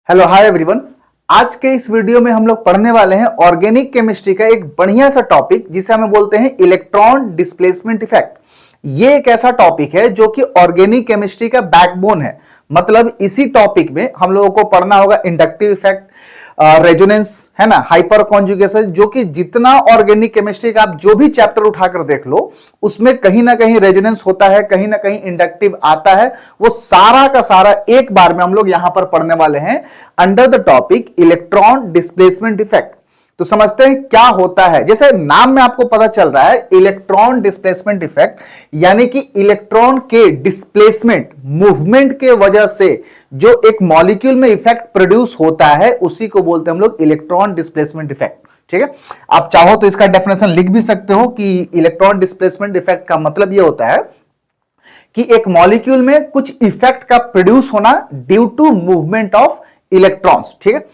Hello hi everyone. आज के इस वीडियो में हम लोग पढ़ने वाले हैं ऑर्गेनिक केमिस्ट्री का एक बढ़िया सा टॉपिक जिसे हमें बोलते हैं इलेक्ट्रॉन डिस्प्लेसमेंट इफेक्ट। ये एक ऐसा टॉपिक है जो कि ऑर्गेनिक केमिस्ट्री का बैकबोन है। मतलब इसी टॉपिक में हम लोगों को पढ़ना होगा इंडक्टिव इफेक्ट, रेजोनेंस, है ना, हाइपर कॉन्जुगेशन, जो कि जितना ऑर्गेनिक केमिस्ट्री का आप जो भी चैप्टर उठाकर देख लो उसमें कहीं ना कहीं रेजोनेंस होता है, कहीं ना कहीं इंडक्टिव आता है। वो सारा का सारा एक बार में हम लोग यहां पर पढ़ने वाले हैं under the topic electron displacement effect. तो समझते हैं क्या होता है। जैसे नाम में आपको पता चल रहा है इलेक्ट्रॉन डिस्प्लेसमेंट इफेक्ट, यानी कि इलेक्ट्रॉन के डिस्प्लेसमेंट, मूवमेंट के वजह से जो एक मॉलिक्यूल में इफेक्ट प्रोड्यूस होता है उसी को बोलते हैं हम लोग इलेक्ट्रॉन डिस्प्लेसमेंट इफेक्ट। ठीक है, आप चाहो तो इसका डेफिनेशन लिख भी सकते हो कि इलेक्ट्रॉन डिस्प्लेसमेंट इफेक्ट का मतलब यह होता है कि एक मॉलिक्यूल में कुछ इफेक्ट का प्रोड्यूस होना due to movement of electrons. ठीक है,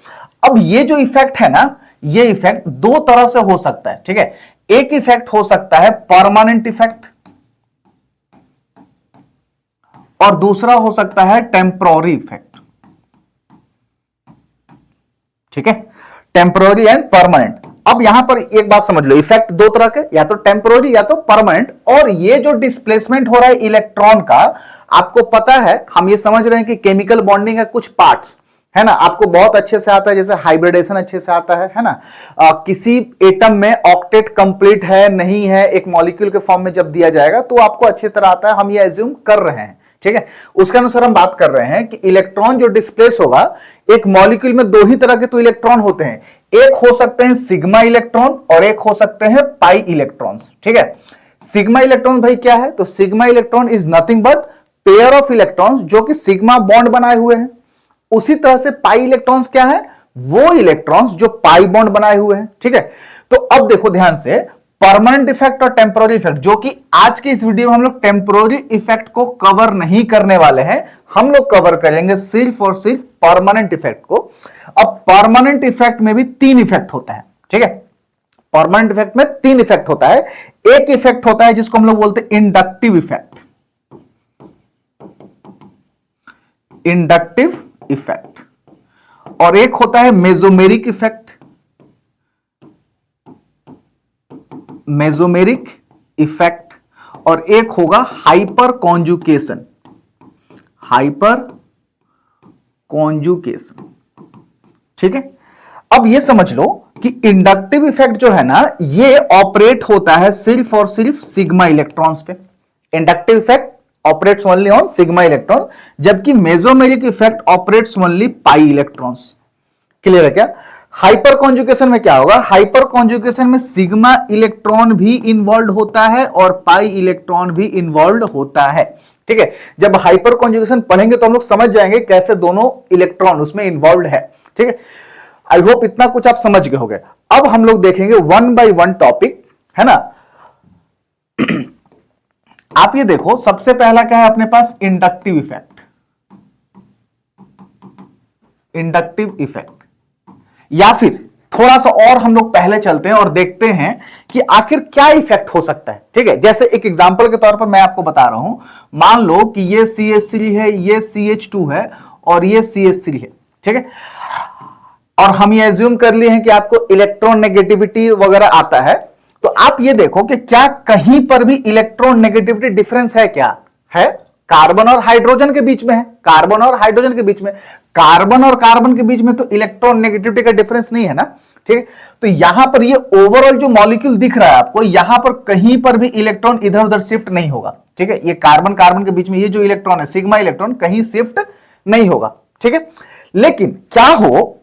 अब ये जो इफेक्ट है ना, ये इफेक्ट दो तरह से हो सकता है। ठीक है, एक इफेक्ट हो सकता है परमानेंट इफेक्ट और दूसरा हो सकता है टेम्पररी इफेक्ट। ठीक है, टेम्पररी एंड परमानेंट। अब यहां पर एक बात समझ लो, इफेक्ट दो तरह के, या तो टेम्पररी या तो परमानेंट। और ये जो डिस्प्लेसमेंट हो रहा है इलेक्ट्रॉन का, आपको पता है, हम ये समझ रहे हैं कि केमिकल बॉन्डिंग है कुछ पार्ट्स, है ना, आपको बहुत अच्छे से आता है, जैसे हाइब्रिडेशन अच्छे से आता है ना। किसी एटम में ऑक्टेट कंप्लीट है नहीं है, एक मॉलिक्यूल के फॉर्म में जब दिया जाएगा तो आपको अच्छी तरह आता है, हम ये एज्यूम कर रहे हैं। ठीक है, उसके अनुसार हम बात कर रहे हैं कि इलेक्ट्रॉन जो डिस्प्लेस होगा, एक मॉलिक्यूल में दो ही तरह के तो इलेक्ट्रॉन होते हैं, एक हो सकते हैं सिग्मा इलेक्ट्रॉन और एक हो सकते हैं पाई इलेक्ट्रॉन्स। ठीक है, सिग्मा इलेक्ट्रॉन भाई क्या है, तो sigma electron is nothing but pair of electrons जो कि सिग्मा बॉन्ड बनाए हुए हैं। उसी तरह से पाई इलेक्ट्रॉन्स क्या है, वो इलेक्ट्रॉन्स जो पाई बॉन्ड बनाए हुए हैं। ठीक है, तो अब देखो ध्यान से, परमानेंट इफेक्ट और टेम्पररी इफेक्ट, जो कि आज के इस वीडियो में हम लोग टेम्पररी इफेक्ट को कवर नहीं करने वाले हैं, हम लोग कवर करेंगे सिर्फ और सिर्फ परमानेंट इफेक्ट को। अब परमानेंट इफेक्ट में भी तीन इफेक्ट होता है। ठीक है, परमानेंट इफेक्ट में तीन इफेक्ट होता है। एक इफेक्ट होता है जिसको हम लोग बोलते हैं इंडक्टिव इफेक्ट, इंडक्टिव इफेक्ट, और एक होता है मेसोमेरिक इफेक्ट, मेसोमेरिक इफेक्ट, और एक होगा हाइपर कॉन्जुकेशन, हाइपर कॉन्जुकेशन। ठीक है, अब ये समझ लो कि इंडक्टिव इफेक्ट जो है ना, ये ऑपरेट होता है सिर्फ और सिर्फ सिग्मा इलेक्ट्रॉन्स पे। Inductive effect operates only on sigma electron, जबकि mesomeric effect operates only pi electrons. Clear है क्या? हाइपर कॉन्जुगेशन में क्या होगा, हाइपर कॉन्जुगेशन में सिग्मा इलेक्ट्रॉन भी इन्वॉल्व होता है और पाई इलेक्ट्रॉन भी इन्वॉल्व होता है। ठीक है, जब हाइपर कॉन्जुगेशन पढ़ेंगे तो हम लोग समझ जाएंगे कैसे दोनों इलेक्ट्रॉन उसमें इन्वॉल्व है। ठीक है, आई होप इतना कुछ आप समझ गए होंगे। अब हम लोग देखेंगे वन बाय वन टॉपिक, है ना। आप ये देखो, सबसे पहला क्या है अपने पास, इंडक्टिव इफेक्ट, इंडक्टिव इफेक्ट। या फिर थोड़ा सा और हम लोग पहले चलते हैं और देखते हैं कि आखिर क्या इफेक्ट हो सकता है। ठीक है, जैसे एक एग्जांपल के तौर पर मैं आपको बता रहा हूं, मान लो कि ये CH3 है, ये CH2 है और ये CH3 है। ठीक है, और हम ये एज्यूम कर लिए हैं कि आपको इलेक्ट्रॉन नेगेटिविटी वगैरह आता है। तो आप ये देखो कि क्या कहीं पर भी इलेक्ट्रॉन नेगेटिविटी डिफरेंस है, क्या है? कार्बन और हाइड्रोजन के बीच में है, कार्बन और हाइड्रोजन के बीच में, कार्बन और कार्बन के बीच में तो इलेक्ट्रॉन नेगेटिविटी का डिफरेंस नहीं है ना। ठीक है, तो यहां पर ये ओवरऑल जो मॉलिक्यूल दिख रहा है आपको, यहां पर कहीं पर भी इलेक्ट्रॉन इधर उधर शिफ्ट नहीं होगा। ठीक है, ये कार्बन कार्बन के बीच में ये जो इलेक्ट्रॉन है सिग्मा इलेक्ट्रॉन कहीं शिफ्ट नहीं होगा। ठीक है, लेकिन क्या हो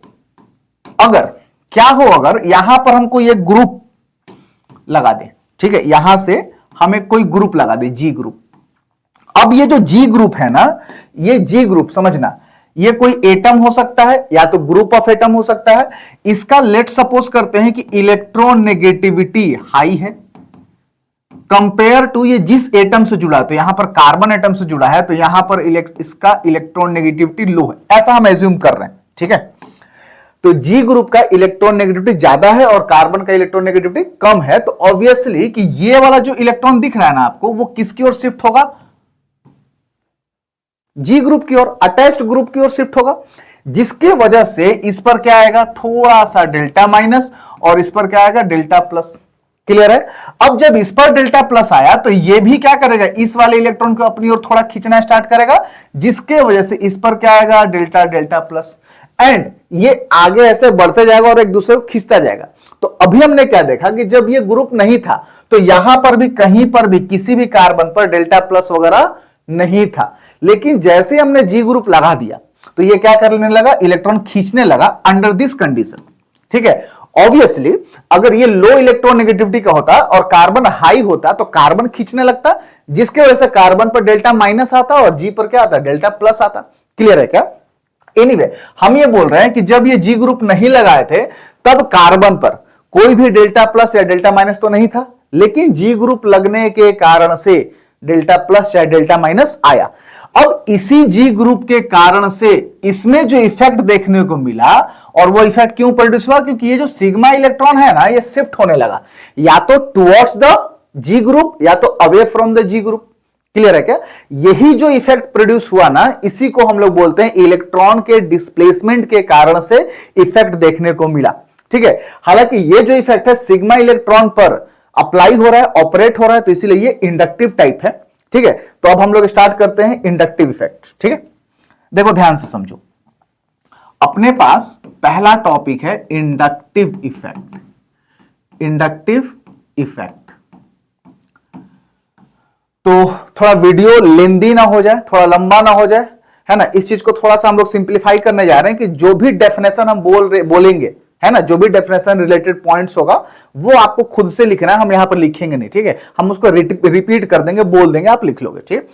अगर यहां पर हमको ये ग्रुप लगा दे। ठीक है, यहां से हमें कोई ग्रुप लगा दे, जी ग्रुप। अब ये जो जी ग्रुप है ना, ये जी ग्रुप समझना, ये कोई एटम हो सकता है या तो ग्रुप ऑफ एटम हो सकता है। इसका लेट सपोज करते हैं कि इलेक्ट्रॉन नेगेटिविटी हाई है कंपेयर टू ये जिस एटम से जुड़ा है। तो यहां पर कार्बन एटम से जुड़ा है तो यहां पर इसका इलेक्ट्रॉन नेगेटिविटी लो है, ऐसा हम एज्यूम कर रहे हैं। ठीक है, तो जी ग्रुप का इलेक्ट्रॉन नेगेटिविटी ज्यादा है और कार्बन का इलेक्ट्रॉन नेगेटिविटी कम है। तो ऑब्वियसली कि ये वाला जो इलेक्ट्रॉन दिख रहा है ना आपको, वो किसकी ओर शिफ्ट होगा, जी ग्रुप की ओर, अटैच्ड ग्रुप की ओर शिफ्ट होगा। जिसके वजह से इस पर क्या आएगा, थोड़ा सा डेल्टा माइनस, और इस पर क्या आएगा, डेल्टा प्लस। क्लियर है? अब जब इस पर डेल्टा प्लस आया तो ये भी क्या करेगा, इस वाले इलेक्ट्रॉन को अपनी ओर थोड़ा खींचना स्टार्ट करेगा, जिसके वजह से इस पर क्या आएगा, डेल्टा डेल्टा प्लस, एंड ये आगे ऐसे बढ़ते जाएगा और एक दूसरे को खींचता जाएगा। तो अभी हमने क्या देखा कि जब ये ग्रुप नहीं था तो यहां पर भी कहीं पर भी किसी भी कार्बन पर डेल्टा प्लस वगैरह नहीं था, लेकिन जैसे हमने जी ग्रुप लगा दिया तो ये क्या करने लगा, इलेक्ट्रॉन खींचने लगा अंडर दिस कंडीशन। ठीक है, ऑब्वियसली अगर ये लो इलेक्ट्रॉन नेगेटिविटी का होता और कार्बन हाई होता तो कार्बन खींचने लगता, जिसके वजह से कार्बन पर डेल्टा माइनस आता और जी पर क्या आता, डेल्टा प्लस आता। क्लियर है क्या? एनीवे हम ये बोल रहे हैं कि जब ये जी ग्रुप नहीं लगाए थे तब कार्बन पर कोई भी डेल्टा प्लस या डेल्टा माइनस तो नहीं था, लेकिन जी ग्रुप लगने के कारण से डेल्टा प्लस या डेल्टा माइनस आया। अब इसी जी ग्रुप के कारण से इसमें जो इफेक्ट देखने को मिला, और वो इफेक्ट क्यों प्रोड्यूस हुआ, क्योंकि ये जो सिग्मा इलेक्ट्रॉन है ना, ये शिफ्ट होने लगा या तो टुवर्ड्स द जी ग्रुप या तो away from the G group. Clear है क्या? यही जो इफेक्ट प्रोड्यूस हुआ ना, इसी को हम लोग बोलते हैं इलेक्ट्रॉन के डिस्प्लेसमेंट के कारण से इफेक्ट देखने को मिला। ठीक है, हालांकि ये जो इफेक्ट है सिग्मा इलेक्ट्रॉन पर अप्लाई हो रहा है, ऑपरेट हो रहा है, तो इसीलिए ये इंडक्टिव टाइप है। ठीक है, तो अब हम लोग स्टार्ट करते हैं इंडक्टिव इफेक्ट। ठीक है, देखो ध्यान से समझो, अपने पास पहला टॉपिक है इंडक्टिव इफेक्ट। इंडक्टिव इफेक्ट तो थोड़ा वीडियो लेंदी ना हो जाए, थोड़ा लंबा ना हो जाए, है ना, इस चीज को थोड़ा सा हम लोग सिंप्लीफाई करने जा रहे हैं कि जो भी डेफिनेशन हम बोलेंगे, है ना, जो भी डेफिनेशन रिलेटेड पॉइंट्स होगा वो आपको खुद से लिखना है, हम यहां पर लिखेंगे नहीं। ठीक है, हम उसको रिपीट कर देंगे, बोल देंगे, आप लिख लोगे। ठीक,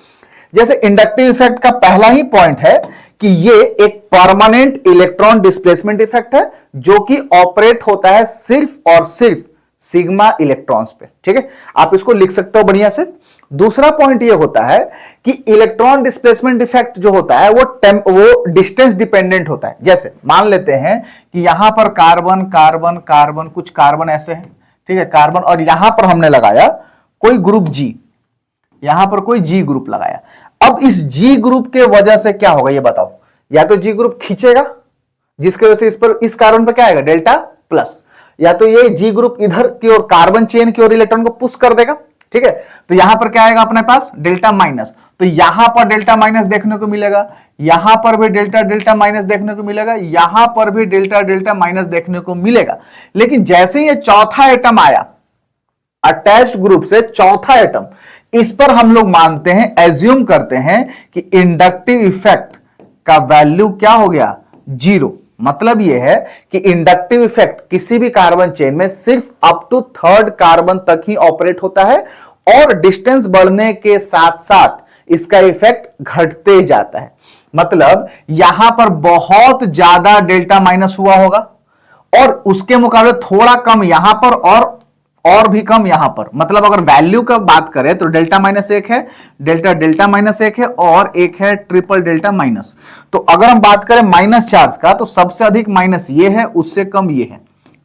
जैसे इंडक्टिव इफेक्ट का पहला ही पॉइंट है कि ये एक परमानेंट इलेक्ट्रॉन डिस्प्लेसमेंट इफेक्ट है जो कि ऑपरेट होता है सिर्फ और सिर्फ सिग्मा इलेक्ट्रॉन्स पे। ठीक है, आप इसको लिख सकते हो बढ़िया से। दूसरा पॉइंट ये होता है कि इलेक्ट्रॉन डिस्प्लेसमेंट इफेक्ट जो होता है वो डिस्टेंस डिपेंडेंट होता है। जैसे मान लेते हैं कि यहां पर कार्बन कार्बन कार्बन, कुछ कार्बन ऐसे है, ठीक है, कार्बन, और यहां पर हमने लगाया कोई ग्रुप जी, यहां पर कोई जी ग्रुप लगाया। अब इस जी ग्रुप के वजह से क्या होगा ये बताओ, या तो जी ग्रुप खींचेगा जिसकी वजह से इस पर, इस कार्बन पर क्या आएगा, डेल्टा प्लस, या तो ये जी ग्रुप इधर की ओर कार्बन चेन की ओर इलेक्ट्रॉन को पुश कर देगा। ठीक है, तो यहां पर क्या आएगा अपने पास, डेल्टा माइनस, तो यहां पर डेल्टा माइनस देखने को मिलेगा, यहां पर भी डेल्टा डेल्टा माइनस देखने को मिलेगा, यहां पर भी डेल्टा डेल्टा माइनस देखने को मिलेगा। लेकिन जैसे ही ये चौथा एटम आया अटैच्ड ग्रुप से, चौथा एटम, इस पर हम लोग मानते हैं, एज्यूम करते हैं कि इंडक्टिव इफेक्ट का वैल्यू क्या हो गया, 0। मतलब यह है कि इंडक्टिव इफेक्ट किसी भी कार्बन चेन में सिर्फ अप टू थर्ड कार्बन तक ही ऑपरेट होता है, और डिस्टेंस बढ़ने के साथ साथ इसका इफेक्ट घटते जाता है। मतलब यहां पर बहुत ज्यादा डेल्टा माइनस हुआ होगा और उसके मुकाबले थोड़ा कम यहां पर, और भी कम यहां पर। मतलब अगर वैल्यू का बात करें तो डेल्टा माइनस 1 है, डेल्टा डेल्टा माइनस 1 है, और एक है ट्रिपल डेल्टा माइनस। तो अगर हम बात करें माइनस चार्ज का तो सबसे अधिक माइनस ये है, उससे कम ये है।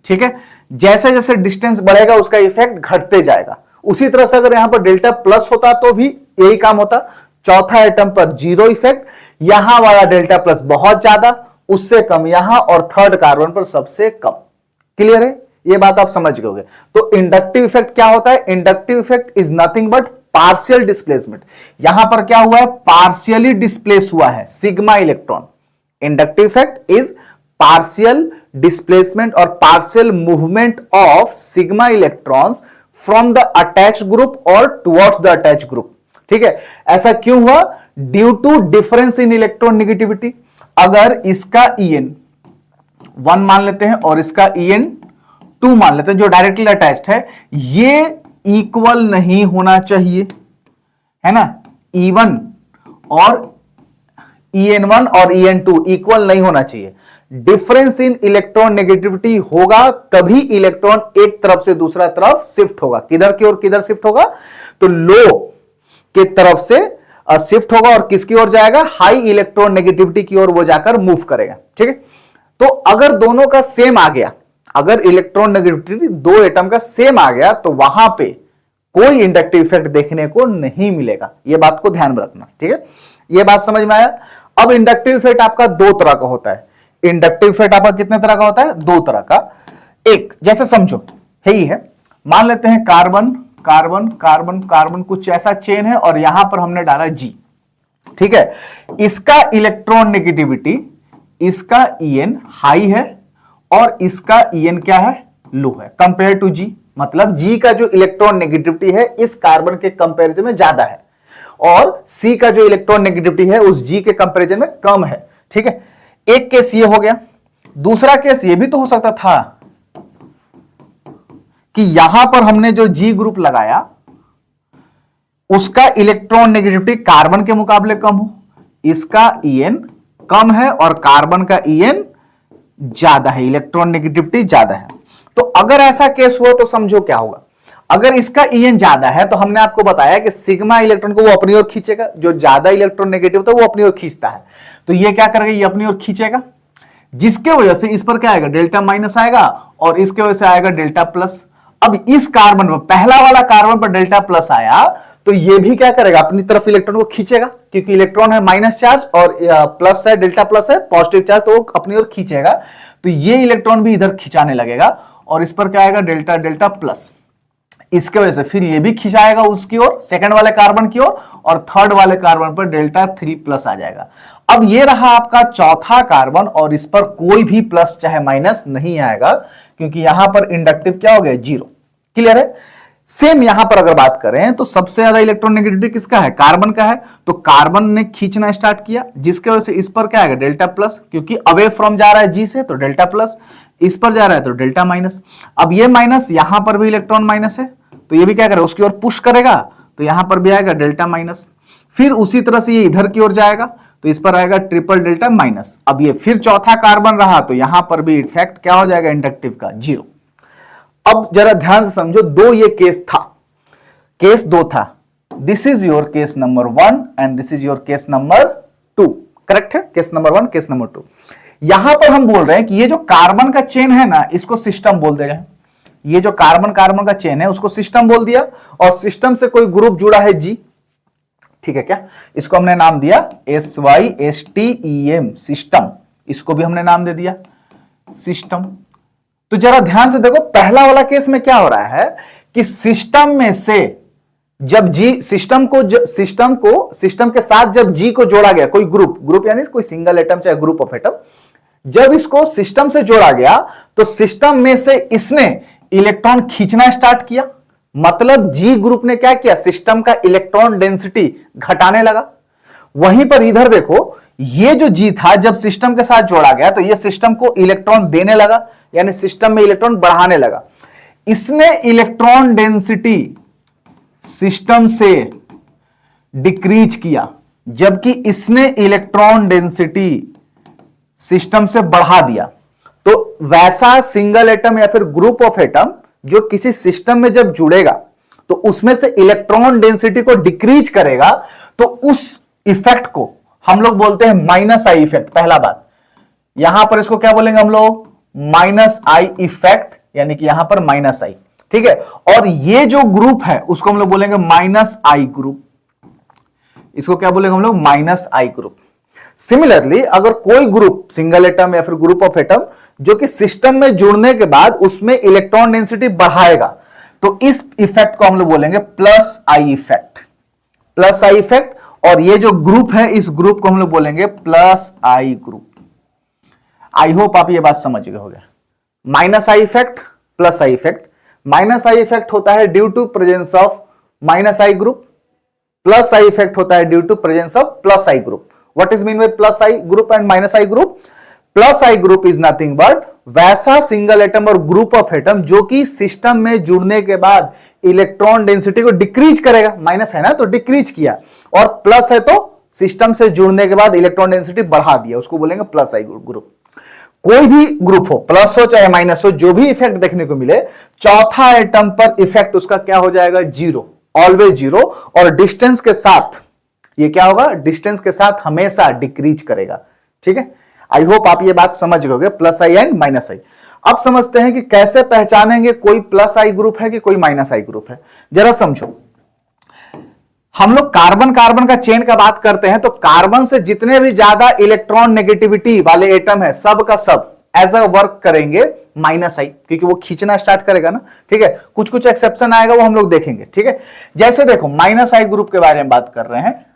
ठीक है, जैसे जैसे डिस्टेंस बढ़ेगा उसका इफेक्ट घटते जाएगा। उसी तरह से अगर यहां पर डेल्टा प्लस होता तो भी यही काम होता, चौथा एटम पर 0 इफेक्ट, यहां वाला डेल्टा प्लस बहुत ज्यादा, उससे कम यहां, और थर्ड कार्बन पर सबसे कम। क्लियर है, ये बात आप समझ गए। तो इंडक्टिव इफेक्ट क्या होता है, inductive effect is nothing but partial displacement. यहां पर क्या हुआ है, पार्शियली डिस्प्लेस हुआ है sigma electron. Inductive effect is partial displacement और partial movement of sigma electrons from the attached group और टुवर्ड्स द अटैच्ड ग्रुप। ठीक है, ऐसा क्यों हुआ, due to difference in electronegativity. अगर इसका En 1 मान लेते हैं और इसका En 2 मान लेते हैं, जो डायरेक्टली अटैच्ड है, ये इक्वल नहीं होना चाहिए, है ना। E1 और En1 और En2 इक्वल नहीं होना चाहिए। डिफरेंस इन इलेक्ट्रॉन नेगेटिविटी होगा तभी इलेक्ट्रॉन एक तरफ से दूसरा तरफ शिफ्ट होगा। किधर की ओर किधर शिफ्ट होगा, तो लो के तरफ से शिफ्ट होगा, और किसकी ओर जाएगा, हाई इलेक्ट्रॉन नेगेटिविटी की ओर वो जाकर मूव करेगा। ठीक है, तो अगर दोनों का सेम आ गया, अगर इलेक्ट्रॉन नेगेटिविटी दो एटम का सेम आ गया तो वहां पे कोई इंडक्टिव इफेक्ट देखने को नहीं मिलेगा। यह बात को ध्यान में रखना। ठीक है, यह बात समझ में आया। अब इंडक्टिव इफेक्ट आपका दो तरह का होता है, इंडक्टिव इफेक्ट आपका कितने तरह का होता है? दो तरह का। एक जैसे समझो है ही है, मान लेते हैं कार्बन कार्बन कार्बन कार्बन कुछ ऐसा चेन है और यहां पर हमने डाला जी, ठीक है। इसका इलेक्ट्रॉन नेगेटिविटी, इसका ईएन हाई है और इसका ईएन क्या है? लो है कंपेयर टू जी। मतलब जी का जो इलेक्ट्रॉन नेगेटिविटी है इस कार्बन के कंपैरिजन में ज्यादा है और सी का जो इलेक्ट्रॉन नेगेटिविटी है उस जी के कंपैरिजन में कम है, ठीक है। एक केस ये हो गया। दूसरा केस ये भी तो हो सकता था कि यहां पर हमने जो जी ग्रुप लगाया उसका इलेक्ट्रॉन नेगेटिविटी कार्बन के मुकाबले कम हो, इसका ईएन कम है और कार्बन का ईएन ज्यादा है, इलेक्ट्रॉन नेगेटिविटी ज्यादा है। तो अगर ऐसा केस हुआ तो समझो क्या होगा। अगर इसका ईएन ज्यादा है तो हमने आपको बताया कि सिग्मा इलेक्ट्रॉन को वो अपनी ओर खींचेगा, जो ज्यादा इलेक्ट्रॉन नेगेटिव था वो अपनी ओर खींचता है, तो ये क्या करेगा? ये अपनी ओर खींचेगा, जिसके वजह से इस पर क्या आएगा? डेल्टा माइनस आएगा और इसके वजह से आएगा डेल्टा प्लस। अब इस कार्बन पर, पहला वाला कार्बन पर डेल्टा प्लस आया तो ये भी क्या करेगा? अपनी तरफ इलेक्ट्रॉन को खींचेगा, क्योंकि इलेक्ट्रॉन है माइनस चार्ज और प्लस है, डेल्टा प्लस है पॉजिटिव चार्ज, तो वो अपनी ओर खींचेगा। तो ये इलेक्ट्रॉन भी इधर खिंचाने लगेगा और इस पर क्या आएगा? Delta delta plus. इसके वजह से फिर ये भी खिंचाएगा उसकी ओर, सेकंड वाले कार्बन की ओर, और थर्ड वाले कार्बन पर डेल्टा 3 प्लस आ जाएगा। अब ये रहा आपका चौथा कार्बन और इस पर कोई भी प्लस चाहे माइनस नहीं आएगा, क्योंकि यहां पर इंडक्टिव क्या हो गया? जीरो। क्लियर है? सेम यहां पर अगर बात करें तो सबसे ज्यादा इलेक्ट्रॉन नेगेटिविटी किसका है? कार्बन का है। तो कार्बन ने खींचना स्टार्ट किया, जिसके वजह से इस पर क्या आएगा? डेल्टा प्लस, क्योंकि अवे फ्रॉम जा रहा है जी से, तो डेल्टा प्लस। इस पर जा रहा है तो डेल्टा माइनस। अब ये माइनस, यहां पर भी इलेक्ट्रॉन माइनस है तो ये भी क्या करेगा? उसकी ओर पुश करेगा, तो यहां पर भी आएगा डेल्टा माइनस। फिर उसी तरह से ये इधर की ओर जाएगा तो इस पर आएगा ट्रिपल डेल्टा माइनस। अब ये फिर चौथा कार्बन रहा तो यहां पर भी इफेक्ट क्या हो जाएगा? इंडक्टिव का, जीरो। अब जरा ध्यान से समझो, दो ये केस था, केस दो था। This is your case number 1 and this is your case number 2। Correct है? Case number 1, case number 2। यहां पर हम बोल रहे हैं कि ये जो कार्बन का चेन है ना, इसको सिस्टम बोल दे रहे हैं। ये जो कार्बन कार्बन का चेन है उसको सिस्टम बोल दिया, और सिस्टम से कोई ग्रुप जुड़ा है जी, ठीक है क्या? इसको हमने नाम दिया SYSTEM, सिस्टम। इसको भी हमने नाम दे दिया सिस्टम। तो जरा ध्यान से देखो, पहला वाला केस में क्या हो रहा है कि सिस्टम में से जब जी, सिस्टम के साथ जब जी को जोड़ा गया, कोई ग्रुप यानी कोई सिंगल एटम चाहे ग्रुप ऑफ एटम, जब इसको सिस्टम से जोड़ा गया तो सिस्टम में से इसने इलेक्ट्रॉन खींचना स्टार्ट किया। मतलब जी ग्रुप ने क्या किया? सिस्टम का इलेक्ट्रॉन डेंसिटी घटाने लगा। वहीं पर इधर देखो, ये जो जी था जब सिस्टम के साथ जोड़ा गया तो ये सिस्टम को इलेक्ट्रॉन देने लगा, यानी सिस्टम में इलेक्ट्रॉन बढ़ाने लगा। इसने इलेक्ट्रॉन डेंसिटी सिस्टम से डिक्रीज किया, जबकि इसने इलेक्ट्रॉन डेंसिटी सिस्टम से बढ़ा दिया। तो वैसा सिंगल एटम या फिर ग्रुप ऑफ एटम जो किसी सिस्टम में जब जुड़ेगा तो उसमें से इलेक्ट्रॉन डेंसिटी को डिक्रीज करेगा, तो उस इफेक्ट को हम लोग बोलते हैं माइनस आई इफेक्ट। पहला बात, यहां पर इसको क्या बोलेंगे हम लोग? माइनस आई इफेक्ट, यानी कि यहां पर माइनस आई, ठीक है। और ये जो ग्रुप है उसको हम लोग बोलेंगे माइनस आई ग्रुप। इसको क्या बोलेंगे हम लोग? Minus I group. सिमिलरली अगर कोई ग्रुप, सिंगल एटम या फिर ग्रुप ऑफ एटम, जो कि सिस्टम में जुड़ने के बाद उसमें इलेक्ट्रॉन डेंसिटी बढ़ाएगा, तो इस इफेक्ट को हम लोग बोलेंगे plus I effect. Plus I effect. और ये जो ग्रुप है इस ग्रुप को हम लोग बोलेंगे plus I group. I hope आप ये बात समझ गए होंगे। Minus I effect, plus I effect. Minus I effect होता है due to presence of minus I group, plus I effect होता है due to presence of plus I group. What is mean by plus I group and minus I group? Plus I group is nothing but वैसा single atom और group of atom जो कि system में जुड़ने के बाद इलेक्ट्रॉन डेंसिटी को decrease करेगा। माइनस है ना तो डिक्रीज किया, और प्लस है तो सिस्टम से जुड़ने के बाद इलेक्ट्रॉन डेंसिटी बढ़ा दिया, उसको बोलेंगे प्लस आई ग्रुप। कोई भी ग्रुप हो, प्लस हो चाहे माइनस हो, जो भी इफेक्ट देखने को मिले, चौथा एटम पर इफेक्ट उसका क्या हो जाएगा? Zero, always zero. और डिस्टेंस के साथ ये क्या होगा? डिस्टेंस के साथ हमेशा डिक्रीज करेगा। ठीक है, आई होप आप ये बात समझ गए, प्लस आई एंड माइनस आई। अब समझते हैं कि कैसे पहचानेंगे कोई प्लस आई ग्रुप है कि कोई माइनस आई ग्रुप है। जरा समझो, हम लोग कार्बन कार्बन का चेन का बात करते हैं तो कार्बन से जितने भी ज्यादा इलेक्ट्रॉन नेगेटिविटी वाले एटम है सब का सब एज अ वर्क करेंगे माइनस आई, क्योंकि वो खींचना स्टार्ट करेगा ना, ठीक है। कुछ कुछ एक्सेप्शन आएगा वो हम लोग देखेंगे, ठीक है। जैसे देखो माइनस आई ग्रुप के बारे में बात कर रहे हैं।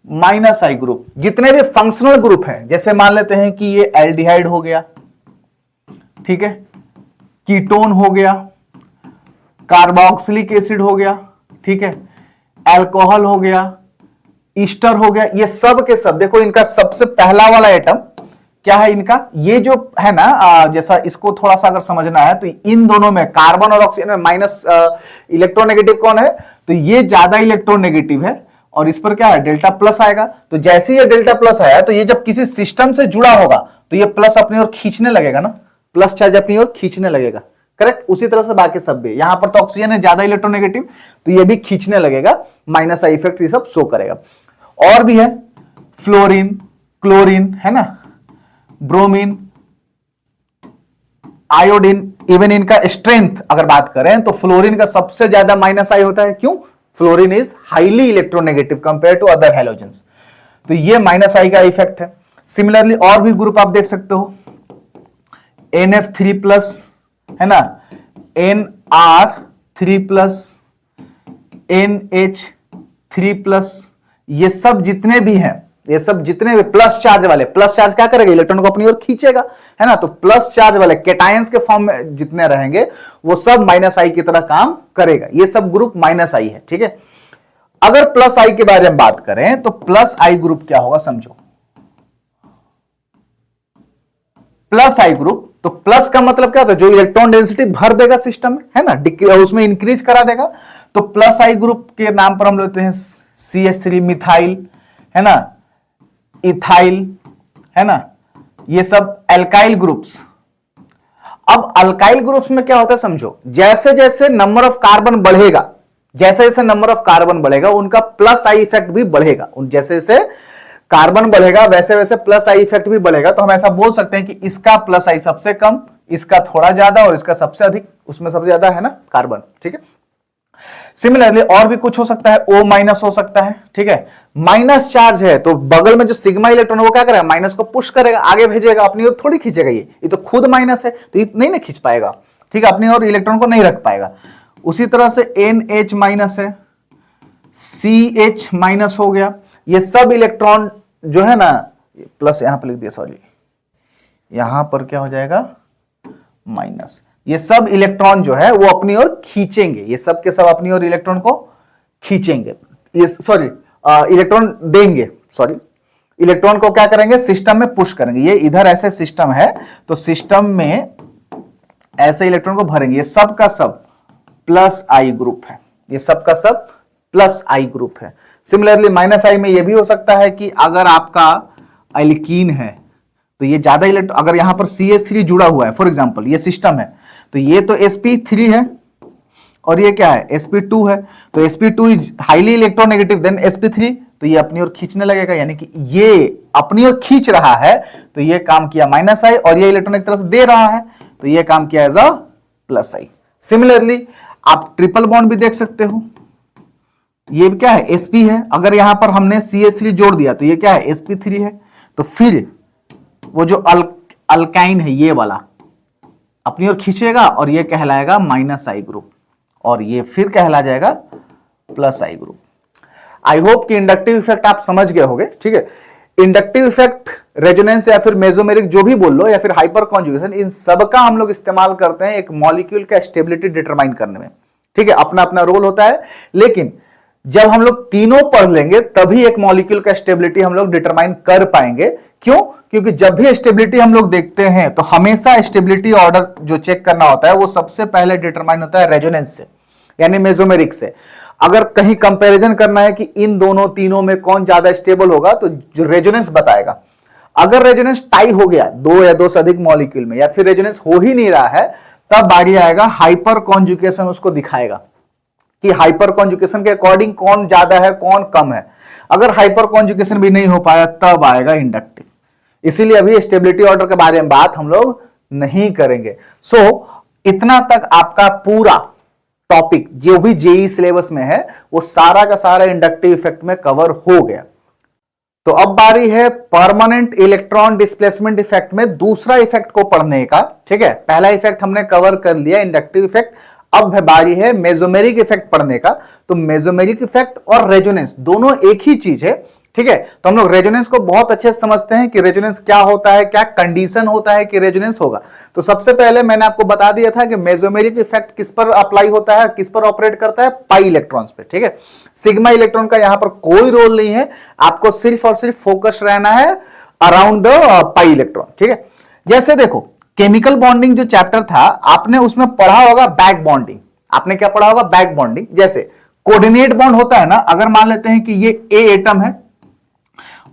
माइनस आई ग्रुप जितने भी फंक्शनल ग्रुप हैं, जैसे मान लेते हैं कि ये एल्डिहाइड हो गया, ठीक है, कीटोन हो गया, कार्बोक्सिलिक एसिड हो गया, ठीक है, अल्कोहल हो गया, ईस्टर हो गया, ये सब के सब देखो इनका सबसे पहला वाला एटम क्या है इनका, ये जो है ना, जैसा इसको थोड़ा सा अगर समझना है तो इन दोनों में कार्बन और ऑक्सीजन में माइनस इलेक्ट्रोनेगेटिव कौन है, तो ये ज्यादा इलेक्ट्रोनेगेटिव है और इस पर क्या है डेल्टा प्लस आएगा। तो जैसे ये डेल्टा प्लस आया तो ये जब किसी सिस्टम से जुड़ा होगा तो ये प्लस अपनी ओर खींचने लगेगा ना, प्लस चार्ज अपनी ओर खींचने लगेगा, करेक्ट। उसी तरह से बाकी सब भी, यहां पर तो ऑक्सीजन है ज्यादा इलेक्ट्रोनेगेटिव तो ये भी खींचने लगेगा, माइनस आई इफेक्ट ये सब शो करेगा। और भी है फ्लोरीन, क्लोरीन, है ना, ब्रोमीन, आयोडीन, इवन इनका स्ट्रेंथ अगर बात करें तो फ्लोरीन का सबसे ज्यादा माइनस आई होता है। क्यों? Fluorine is highly electronegative compare to other halogens, तो ये माइनस आई का इफेक्ट है। सिमिलरली और भी ग्रुप आप देख सकते हो, NF3+, है ना, NR3+, NH3+, ये सब जितने भी हैं, ये सब जितने भी प्लस चार्ज वाले, प्लस चार्ज क्या करेगा, इलेक्ट्रॉन को अपनी ओर खींचेगा, है ना, तो प्लस चार्ज वाले कैटायंस के फॉर्म में जितने रहेंगे वो सब माइनस आई की तरह काम करेगा। ये सब ग्रुप माइनस आई है, ठीक है। अगर प्लस आई के बारे में बात करें तो प्लस आई ग्रुप क्या होगा समझो। प्लस आई ग्रुप, तो प्लस का मतलब क्या होता है, जो इलेक्ट्रॉन डेंसिटी भर देगा सिस्टम में, है ना, उसमें इंक्रीज करा देगा। तो प्लस आई ग्रुप के नाम पर हम लेते हैं CH3 मिथाइल, है ना, इथाइल, है ना, ये सब एल्काइल ग्रुप्स। अब अल्काइल ग्रुप्स में क्या होता है समझो, जैसे जैसे नंबर ऑफ कार्बन बढ़ेगा, जैसे जैसे नंबर ऑफ कार्बन बढ़ेगा उनका प्लस आई इफेक्ट भी बढ़ेगा, जैसे जैसे कार्बन बढ़ेगा वैसे वैसे प्लस आई इफेक्ट भी बढ़ेगा। तो हम ऐसा बोल सकते हैं कि इसका प्लस आई सबसे कम, इसका थोड़ा ज्यादा और इसका सबसे अधिक, उसमें सबसे ज्यादा है ना कार्बन, ठीक है। सिमिलरली और भी कुछ हो सकता है, O माइनस हो सकता है, ठीक है। माइनस चार्ज है तो बगल में जो सिग्मा इलेक्ट्रॉन है वो क्या करेगा, माइनस को पुश करेगा, आगे भेजेगा, अपनी ओर थोड़ी खींचेगा, ये तो खुद माइनस है तो ये नहीं ना खींच पाएगा, ठीक है, अपनी ओर इलेक्ट्रॉन को नहीं रख पाएगा। उसी तरह से NH माइनस है, CH माइनस हो गया, ये सब इलेक्ट्रॉन जो है ना, प्लस यहां पर लिख दिया, सॉरी, यहां पर क्या हो जाएगा माइनस, ये सब इलेक्ट्रॉन जो है वो अपनी ओर खींचेंगे, ये सब के सब अपनी ओर इलेक्ट्रॉन को खींचेंगे, ये सॉरी इलेक्ट्रॉन देंगे, सॉरी इलेक्ट्रॉन को क्या करेंगे सिस्टम में पुश करेंगे। ये इधर ऐसे सिस्टम है तो सिस्टम में ऐसे इलेक्ट्रॉन को भरेंगे, ये सब का सब प्लस आई ग्रुप है, ये सब का सब प्लस आई ग्रुप है। सिमिलरली माइनस आई में ये भी हो सकता है कि अगर आपका एल्कीन है तो ये ज्यादा इलेक्ट्रॉन, अगर यहां पर CH3 जुड़ा हुआ है, फॉर एग्जांपल ये सिस्टम है तो ये तो sp3 है और ये क्या है sp2 है, तो sp2 is highly electronegative than sp3, तो ये अपनी ओर खींचने लगेगा, यानी कि ये अपनी ओर खींच रहा है तो ये काम किया माइनस आई, और ये इलेक्ट्रॉन एक तरह से दे रहा है तो ये काम किया as a plus I. Similarly आप ट्रिपल बॉन्ड भी देख सकते हो, ये क्या है sp है, अगर यहां पर हमने CH3 जोड़ दिया तो ये क्या है sp3 है, तो फिर वो जो अल्काइन है ये वाला अपनी ओर खींचेगा और ये कहलाएगा माइनस आई ग्रुप, और ये फिर कहला जाएगा plus I group. I hope कि इंडक्टिव इफेक्ट आप समझ गए होंगे, ठीक है। इंडक्टिव इफेक्ट, रेजोनेंस या फिर मेसोमेरिक जो भी बोल लो, या फिर हाइपर कॉन्जुगेशन, इन सब का हम लोग इस्तेमाल करते हैं एक मॉलिक्यूल का स्टेबिलिटी डिटरमाइन करने में, ठीक है, अपना अपना रोल होता है। लेकिन जब हम लोग तीनों पढ़ लेंगे तभी एक मॉलिक्यूल का स्टेबिलिटी हम लोग डिटरमाइन कर पाएंगे। क्यों? क्योंकि जब भी स्टेबिलिटी हम लोग देखते हैं तो हमेशा स्टेबिलिटी ऑर्डर जो चेक करना होता है वो सबसे पहले डिटरमाइन होता है रेजोनेंस से, यानी मेसोमेरिक से। अगर कहीं कंपैरिजन करना है कि इन दोनों तीनों में कौन ज्यादा स्टेबल होगा तो जो रेजोनेंस बताएगा। अगर रेजोनेंस टाई हो गया दो या दो से अधिक मॉलिक्यूल में, या फिर रेजोनेंस हो ही नहीं रहा है, तब बारी आएगा हाइपर कॉन्जुगेशन उसको दिखाएगा कि हाइपर कॉन्जुगेशन के अकॉर्डिंग कौन ज्यादा है कौन कम है। अगर हाइपर कॉन्जुगेशन भी नहीं हो पाया तब आएगा इंडक्टिव। इसीलिए अभी स्टेबिलिटी ऑर्डर के बारे में बात हम लोग नहीं करेंगे। सो इतना तक आपका पूरा टॉपिक जो भी जेई सिलेबस में है वो सारा का सारा इंडक्टिव इफेक्ट में कवर हो गया। तो अब बारी है परमानेंट इलेक्ट्रॉन डिस्प्लेसमेंट इफेक्ट में दूसरा इफेक्ट को पढ़ने का। ठीक है, पहला इफेक्ट हमने कवर कर लिया, इंडक्टिव इफेक्ट। अब है बारी है मेसोमेरिक इफेक्ट पढ़ने का। तो मेसोमेरिक इफेक्ट और रेजोनेंस दोनों एक ही चीज है। ठीक है, तो हम लोग रेजोनेंस को बहुत अच्छे से समझते हैं कि रेजोनेंस क्या होता है, क्या कंडीशन होता है कि रेजोनेंस होगा। तो सबसे पहले मैंने आपको बता दिया था कि मेसोमेरिक इफेक्ट किस पर अप्लाई होता है, किस पर ऑपरेट करता है, पाई इलेक्ट्रॉन्स पे। ठीक है, सिग्मा इलेक्ट्रॉन का यहां पर कोई रोल नहीं है, आपको सिर्फ और सिर्फ फोकस रहना है अराउंड द पाई इलेक्ट्रॉन। ठीक है, जैसे देखो केमिकल बॉन्डिंग जो चैप्टर था आपने उसमें पढ़ा होगा बैक बॉन्डिंग। आपने क्या पढ़ा होगा? Back bonding. जैसे कोऑर्डिनेट बॉन्ड होता है ना, अगर मान लेते हैं कि ये ए एटम है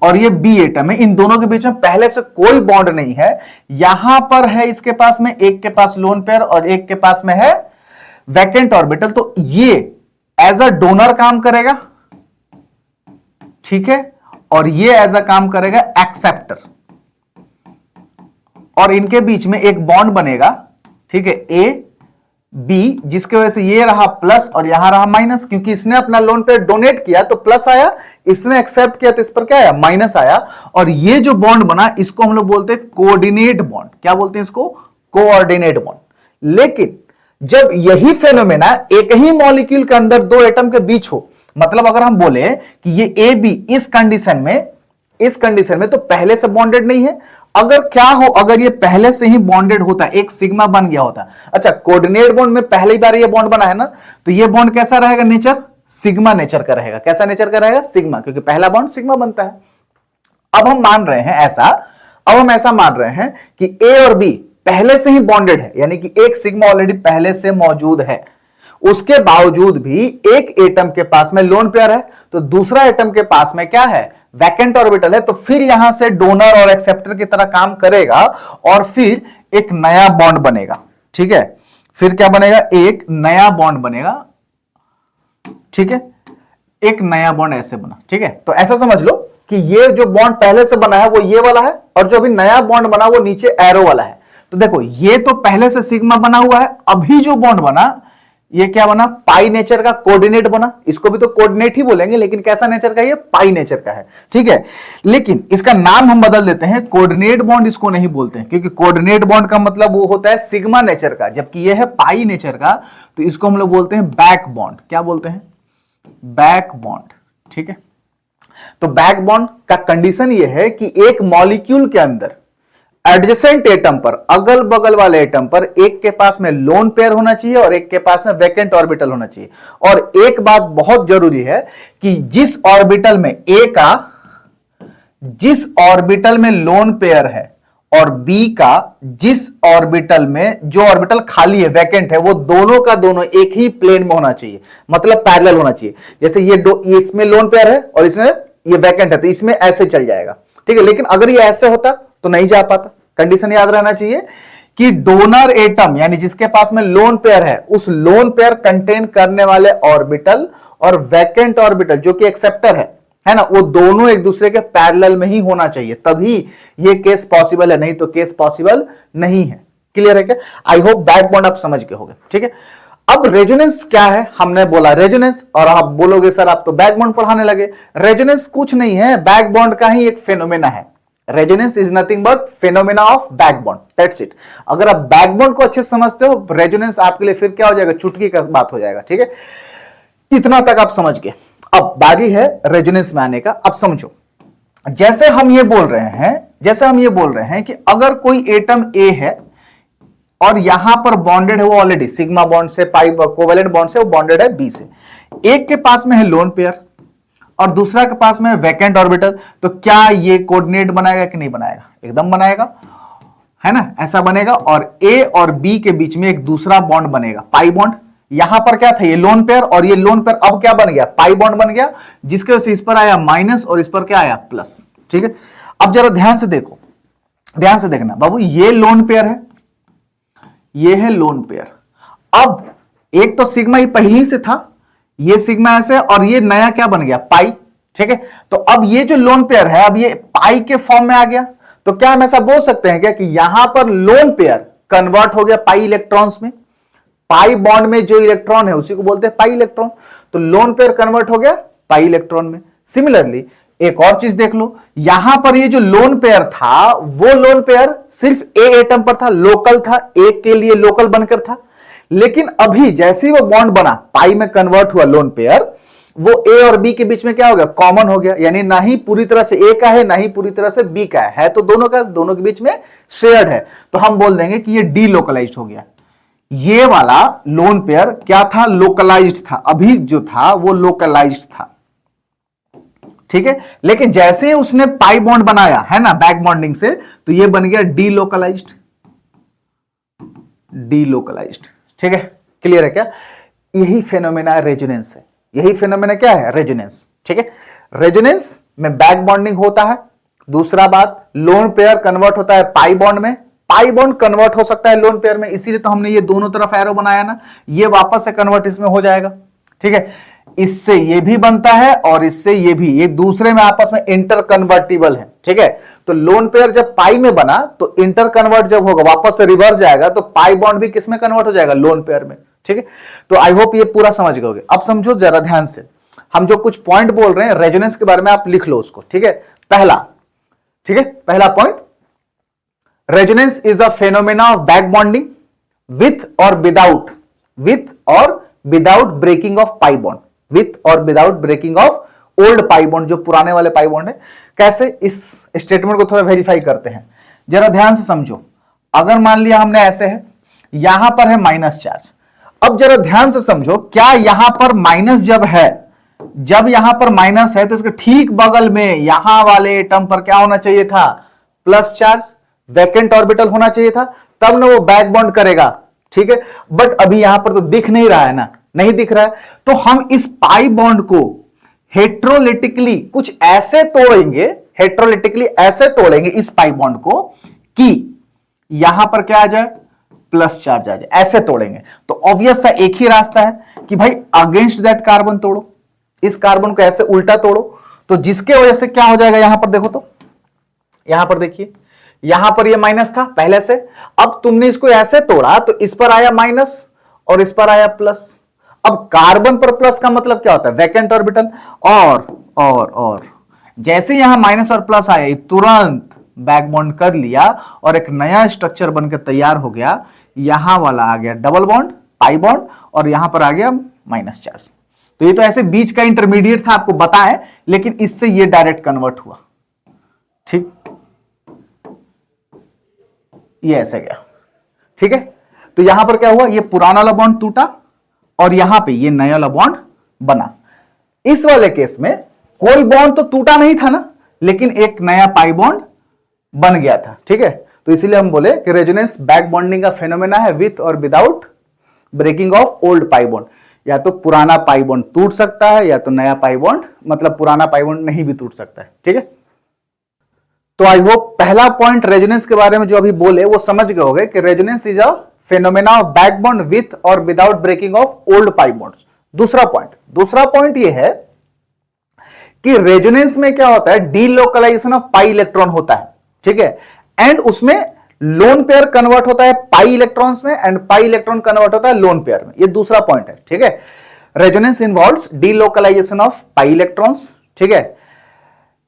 और ये बी एटम है, इन दोनों के बीच में पहले से कोई बॉन्ड नहीं है, यहां पर है इसके पास में, एक के पास लोन पेयर और एक के पास में है वैकेंट ऑर्बिटल, तो ये एज अ डोनर काम करेगा। ठीक है, और ये एज अ काम करेगा एक्सेप्टर, और इनके बीच में एक बॉन्ड बनेगा। ठीक है, ए बी, जिसके वजह से ये रहा प्लस और यहां रहा माइनस, क्योंकि इसने अपना लोन पे डोनेट किया तो प्लस आया, इसने एक्सेप्ट किया तो इस पर क्या आया? माइनस आया। और ये जो बॉन्ड बना इसको हम लोग बोलते हैं कोऑर्डिनेट बॉन्ड। क्या बोलते हैं इसको? Coordinate bond. लेकिन जब यही फेनोमेना एक ही मॉलिक्यूल के अंदर दो एटम के बीच हो, मतलब अगर हम बोले कि ये ए बी इस कंडीशन में तो पहले से बॉन्डेड नहीं है। अगर क्या हो, अगर ये पहले से ही बॉन्डेड होता, एक सिग्मा बन गया होता। अच्छा, कोऑर्डिनेट बॉन्ड में पहली बार ये बॉन्ड बना है ना, तो ये बॉन्ड कैसा रहेगा? नेचर सिग्मा नेचर का रहेगा। कैसा नेचर का रहेगा? सिग्मा, क्योंकि पहला बॉन्ड सिग्मा बनता है। अब हम मान रहे हैं ऐसा, अब हम ऐसा मान रहे हैं कि ए और बी पहले से ही बॉन्डेड है, यानी कि एक सिग्मा ऑलरेडी पहले से मौजूद है। उसके बावजूद भी एक एटम के पास में लोन पेयर है, तो दूसरा एटम के पास में क्या है? वैकेंट ऑर्बिटल है। तो फिर यहां से डोनर और एक्सेप्टर की तरह काम करेगा और फिर एक नया बॉन्ड बनेगा। ठीक है, फिर क्या बनेगा? एक नया बॉन्ड बनेगा। ठीक है, एक नया बॉन्ड ऐसे बना। ठीक है, तो ऐसा समझ लो कि ये जो बॉन्ड पहले से बना है वो ये वाला है, और जो अभी नया बॉन्ड बना वो नीचे एरो वाला है। तो देखो ये तो पहले से सिग्मा बना हुआ है, अभी जो बॉन्ड बना ये क्या बना? पाई नेचर का कोऑर्डिनेट बना। इसको भी तो कोऑर्डिनेट ही बोलेंगे, लेकिन कैसा नेचर का? ये पाई नेचर का है। ठीक है, लेकिन इसका नाम हम बदल देते हैं, कोऑर्डिनेट बॉन्ड इसको नहीं बोलते हैं, क्योंकि कोऑर्डिनेट बॉन्ड का मतलब वो होता है सिग्मा नेचर का, जबकि ये है पाई नेचर का, तो इसको हम लोग बोलते हैं बैक बॉन्ड। क्या बोलते हैं? Back bond. ठीक है, तो बैक बॉन्ड का कंडीशन ये है कि एक मॉलिक्यूल के अंदर एडजेसेंट एटम पर, अगल बगल वाले एटम पर एक के पास में लोन पेयर होना चाहिए और एक के पास में वैकेंट ऑर्बिटल होना चाहिए। और एक बात बहुत जरूरी है कि जिस ऑर्बिटल में लोन पेयर है और बी का जिस ऑर्बिटल में जो ऑर्बिटल खाली है, वैकेंट है, वो दोनों का दोनों एक ही प्लेन में होना चाहिए, मतलब पैरेलल होना चाहिए। जैसे ये इसमें लोन पेयर है और इसमें ये वैकेंट है, तो इसमें ऐसे चल जाएगा। ठीक है, लेकिन अगर ये ऐसे होता तो नहीं जा पाता। कंडीशन याद रहना चाहिए कि डोनर एटम यानी जिसके पास में लोन पेयर है, उस लोन पेयर कंटेन करने वाले ऑर्बिटल और वैकेंट ऑर्बिटल जो कि एक्सेप्टर है ना, वो दोनों एक दूसरे के पैरेलल में ही होना चाहिए, तभी ये केस पॉसिबल है, नहीं तो केस पॉसिबल नहीं है। क्लियर है क्या? आई होप बैक बॉन्ड आप समझ गए होंगे। ठीक है, अब रेजोनेंस क्या है? हमने बोला रेजोनेंस, और आप बोलोगे सर आप तो बैक बॉन्ड पढ़ाने लगे। रेजोनेंस कुछ नहीं है, बैक बॉन्ड का ही एक फेनोमेना है। Resonance is nothing but phenomena of back bond, that's it. अगर आप बैक बॉन्ड को अच्छे से समझते हो, रेजोनेंस आपके लिए फिर क्या हो जाएगा? चुटकी का बात हो जाएगा। ठीक है, इतना तक आप समझ गए। अब बारी है रेजोनेंस में आने का। अब समझो, जैसे हम ये बोल रहे हैं कि अगर कोई एटम ए है और यहां पर बॉन्डेड है वो ऑलरेडी सिग्मा बॉन्ड से, पाई कोवेलेंट बॉन्ड से वो बॉन्डेड है बी से, एक के पास में है लोन पेयर और दूसरा के पास में वैकेंट ऑर्बिटल, तो क्या ये कोऑर्डिनेट बनाएगा कि नहीं बनाएगा? एकदम बनाएगा, है ना, ऐसा बनेगा। और ए और बी के बीच में एक दूसरा बॉन्ड बनेगा, पाई बॉन्ड। यहां पर क्या था? ये लोन पेयर, और ये लोन पेयर अब क्या बन गया? पाई बॉन्ड बन गया, जिसके वजह से इस पर आया माइनस और इस पर क्या आया? प्लस। ठीक है, अब जरा ध्यान से देखो, ध्यान से देखना बाबू, ये लोन पेयर है, ये है लोन पेयर। अब एक तो सिग्मा ही पहले से था, ये सिग्मा ऐसे, और ये नया क्या बन गया? पाई। ठीक है, तो अब ये जो लोन पेयर है अब ये पाई के फॉर्म में आ गया। तो क्या हम ऐसा बोल सकते हैं क्या कि यहां पर लोन पेयर कन्वर्ट हो गया पाई इलेक्ट्रॉन्स में? पाई बॉन्ड में जो इलेक्ट्रॉन है उसी को बोलते हैं पाई इलेक्ट्रॉन। तो लोन पेयर कन्वर्ट हो गया पाई इलेक्ट्रॉन में। सिमिलरली एक और चीज देख लो, यहां पर ये जो लोन पेयर था वो लोन पेयर सिर्फ ए एटम पर था, लोकल था, ए के लिए लोकल बनकर था। लेकिन अभी जैसे ही वो बॉन्ड बना, पाई में कन्वर्ट हुआ लोन पेयर, वो ए और बी के बीच में क्या हो गया, कॉमन हो गया। यानी ना ही पूरी तरह से ए का है ना ही पूरी तरह से बी का है तो दोनों का, दोनों के बीच में शेयर्ड है। तो हम बोल देंगे कि ये डी लोकलाइज्ड हो गया। ये वाला लोन पेयर क्या था, लोकलाइज्ड था। अभी जो था वो लोकलाइज्ड था, ठीक है। लेकिन जैसे उसने पाई बॉन्ड बनाया है ना बैक बॉन्डिंग से, तो ये बन गया डी लोकलाइज्ड। डी लोकलाइज्ड, ठीक है। क्लियर है क्या? यही फेनोमेना रेजोनेंस है। यही फेनोमेना क्या है, रेजोनेंस, ठीक है। रेजोनेंस में बैक बॉन्डिंग होता है। दूसरा बात, लोन पेयर कन्वर्ट होता है पाई बॉन्ड में, पाई बॉन्ड कन्वर्ट हो सकता है लोन पेयर में, इसीलिए तो हमने ये दोनों तरफ एरो बनाया ना, ये वापस से कन्वर्ट इसमें हो जाएगा, ठीक है। इससे ये भी बनता है और इससे ये भी, ये दूसरे में आपस में इंटर कन्वर्टिबल है, ठीक है। तो लोन पेयर जब पाई में बना तो इंटर कन्वर्ट जब होगा वापस से रिवर्स जाएगा, तो पाई बॉन्ड भी किस में कन्वर्ट हो जाएगा, लोन पेयर में, ठीक है। तो आई होप ये पूरा समझ गए। अब समझो जरा ध्यान से, हम जो कुछ पॉइंट बोल रहे हैं रेजोनेंस के बारे में, आप लिख लो उसको, ठीक है। पहला, ठीक है, पहला point, resonance is the phenomena of back bonding with और without breaking of pi bond, with और without breaking of old pi bond, जो पुराने वाले पाई बॉन्ड है। कैसे, इस स्टेटमेंट को थोड़ा वेरीफाई करते हैं, जरा ध्यान से समझो। अगर मान लिया हमने ऐसे है, यहां पर है माइनस चार्ज। अब जरा ध्यान से समझो, क्या यहां पर माइनस जब है, जब यहां पर माइनस है तो इसके ठीक बगल में यहां वाले एटम पर क्या होना चाहिए था, प्लस चार्ज, वैकेंट ऑर्बिटल होना चाहिए था, तब ना वो बैक बॉन्ड करेगा, ठीक है। बट अभी यहां पर तो दिख नहीं रहा है ना, नहीं दिख रहा है। तो हम इस पाई बॉन्ड को हेट्रोलिटिकली कुछ ऐसे तोड़ेंगे, हेट्रोलिटिकली ऐसे तोड़ेंगे इस पाई बॉन्ड को कि यहां पर क्या आ जाए, प्लस चार्ज आ जाए, ऐसे तोड़ेंगे। तो ऑब्वियस सा एक ही रास्ता है कि भाई अगेंस्ट दैट कार्बन तोड़ो, इस कार्बन को ऐसे उल्टा तोड़ो। तो जिसके वजह से क्या हो जाएगा, यहां पर देखो, तो यहां पर देखिए, यहां पर ये माइनस था पहले से, अब तुमने इसको ऐसे तोड़ा तो इस पर आया माइनस और इस पर आया प्लस। अब कार्बन पर प्लस का मतलब क्या होता है, वैकेंट ऑर्बिटल। और जैसे यहां माइनस और प्लस आए, तुरंत बैक बॉन्ड कर लिया और एक नया स्ट्रक्चर बनकर तैयार हो गया। यहां वाला आ गया डबल बॉन्ड, पाई बॉन्ड, और यहां पर आ गया माइनस चार्ज। तो ये तो ऐसे बीच का इंटरमीडिएट था, आपको बताएं, लेकिन इससे ये डायरेक्ट कन्वर्ट हुआ, ठीक, ये ऐसे गया, ठीक है। तो यहां पर क्या हुआ, ये पुराना वाला बॉन्ड टूटा और यहां पे ये नया वाला बॉन्ड बना। इस वाले केस में कोई बॉन्ड तो टूटा नहीं था ना, लेकिन एक नया पाई बॉन्ड बन गया था, ठीक है। तो इसीलिए हम बोले कि रेजोनेंस बैक बॉन्डिंग का फेनोमेना है विथ और without breaking of old pi bond. या तो पुराना पाई बॉन्ड टूट सकता है या तो नया पाई बॉन्ड, मतलब पुराना पाई बॉन्ड नहीं भी टूट सकता है, ठीक है। तो आई होप पहला पॉइंट रेजोनेंस के बारे में जो अभी बोले वो समझ गए होंगे कि resonance is a phenomena of back bond with और without breaking of old pi bonds. दूसरा पॉइंट ये है कि रेजोनेंस में क्या होता है, डीलोकलाइजेशन ऑफ पाई इलेक्ट्रॉन होता है, ठीक है। एंड उसमें लोन पेयर कन्वर्ट होता है पाई इलेक्ट्रॉन्स में एंड पाई इलेक्ट्रॉन कन्वर्ट होता है लोन पेयर में। ये दूसरा पॉइंट है, ठीक है। Resonance involves delocalisation of pi electrons, ठीक है,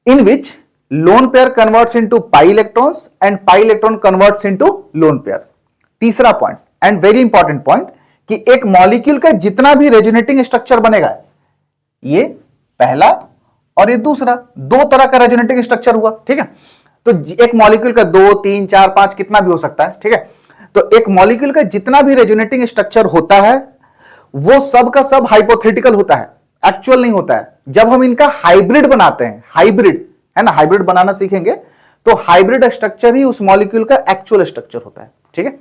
in which lone pair converts into pi electrons and pi electron converts into lone pair. तीसरा point and very important point, कि एक मॉलिक्यूल का जितना भी रेजोनेटिंग स्ट्रक्चर बनेगा, ये पहला और ये दूसरा, दो तरह का रेजोनेटिंग स्ट्रक्चर हुआ, ठीक है। तो एक मॉलिक्यूल का 2, 3, 4, 5 कितना भी हो सकता है, ठीक है। तो एक मॉलिक्यूल का जितना भी रेजोनेटिंग स्ट्रक्चर होता है वो सब का सब हाइपोथेटिकल होता है, एक्चुअल नहीं होता है। जब हम इनका हाइब्रिड बनाते हैं, हाइब्रिड है ना, हाइब्रिड बनाना सीखेंगे तो हाइब्रिड स्ट्रक्चर ही उस मॉलिक्यूल का एक्चुअल स्ट्रक्चर होता है, ठीक है।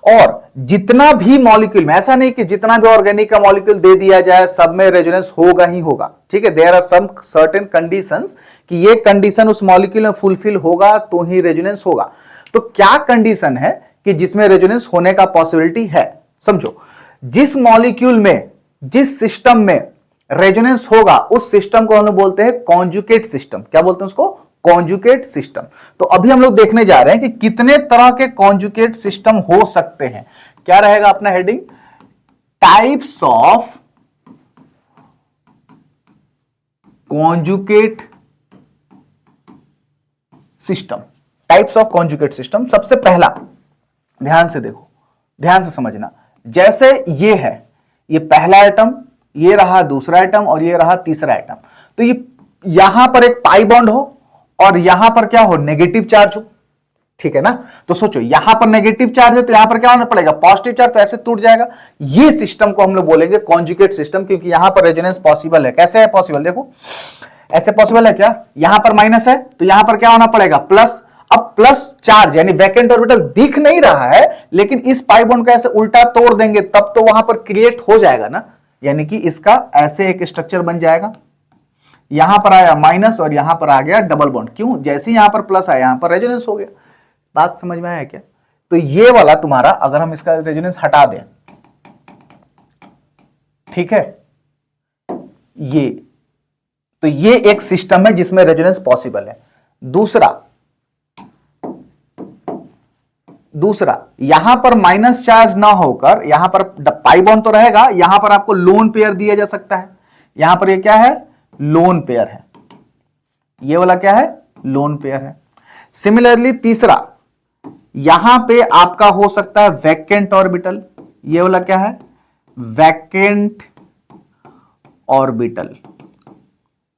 और जितना भी मॉलिक्यूल में, ऐसा नहीं कि जितना भी ऑर्गेनिक का मॉलिक्यूल दे दिया जाए सब में रेजोनेंस होगा ही होगा, ठीक है। There are some certain conditions कि ये कंडीशन उस मॉलिक्यूल में फुलफिल होगा तो ही रेजोनेंस होगा। तो क्या कंडीशन है कि जिसमें रेजोनेंस होने का पॉसिबिलिटी है, समझो। जिस मॉलिक्यूल में, जिस सिस्टम में रेजोनेंस होगा उस सिस्टम को हम लोग बोलते हैं कॉन्जुगेट सिस्टम। क्या बोलते हैं उसको, कॉन्जुगेट सिस्टम। तो अभी हम लोग देखने जा रहे हैं कि कितने तरह के कॉन्जुगेट सिस्टम हो सकते हैं, क्या रहेगा अपना heading? Types of conjugate system. Types of conjugate system, सबसे पहला ध्यान से देखो, ध्यान से समझना। जैसे ये है, ये पहला आइटम, ये रहा दूसरा आइटम और ये रहा तीसरा आइटम। तो ये यहां पर एक पाई बॉन्ड हो और यहां पर क्या हो? नेगेटिव चार्ज हो, ठीक है ना? तो सोचो यहां पर नेगेटिव चार्ज है तो यहां पर क्या होना पड़ेगा? पॉजिटिव चार्ज, तो ऐसे टूट जाएगा। ये सिस्टम को हम लोग बोलेंगे कॉन्जुगेट सिस्टम, क्योंकि यहां पर रेजोनेंस पॉसिबल है। कैसे है पॉसिबल? देखो ऐसे पॉसिबल है क्या? यहां पर माइनस है तो यहां पर क्या होना पड़ेगा? प्लस। अब प्लस चार्ज यानी वैकेंट ऑर्बिटल दिख नहीं रहा है, लेकिन इस पाई बॉन्ड का ऐसे उल्टा तोड़ देंगे तब तो वहां पर क्रिएट हो जाएगा ना, यानी कि इसका ऐसे एक स्ट्रक्चर बन जाएगा। यहां पर आया माइनस और यहां पर आ गया डबल बॉन्ड। क्यों? जैसे ही यहां पर प्लस आया यहां पर रेजोनेंस हो गया। बात समझ में आया क्या? तो ये वाला तुम्हारा, अगर हम इसका रेजोनेंस हटा दें, ठीक है, ये तो ये एक सिस्टम है जिसमें रेजोनेंस पॉसिबल है। दूसरा यहां पर माइनस चार्ज ना होकर यहां पर पाई बॉन्ड तो रहेगा, यहां पर आपको लोन पेयर दिया जा सकता है। यहां पर ये क्या है? लोन पेयर है। ये वाला क्या है? लोन पेयर है। सिमिलरली तीसरा, यहां पे आपका हो सकता है वैकेंट ऑर्बिटल। ये वाला क्या है? Vacant orbital.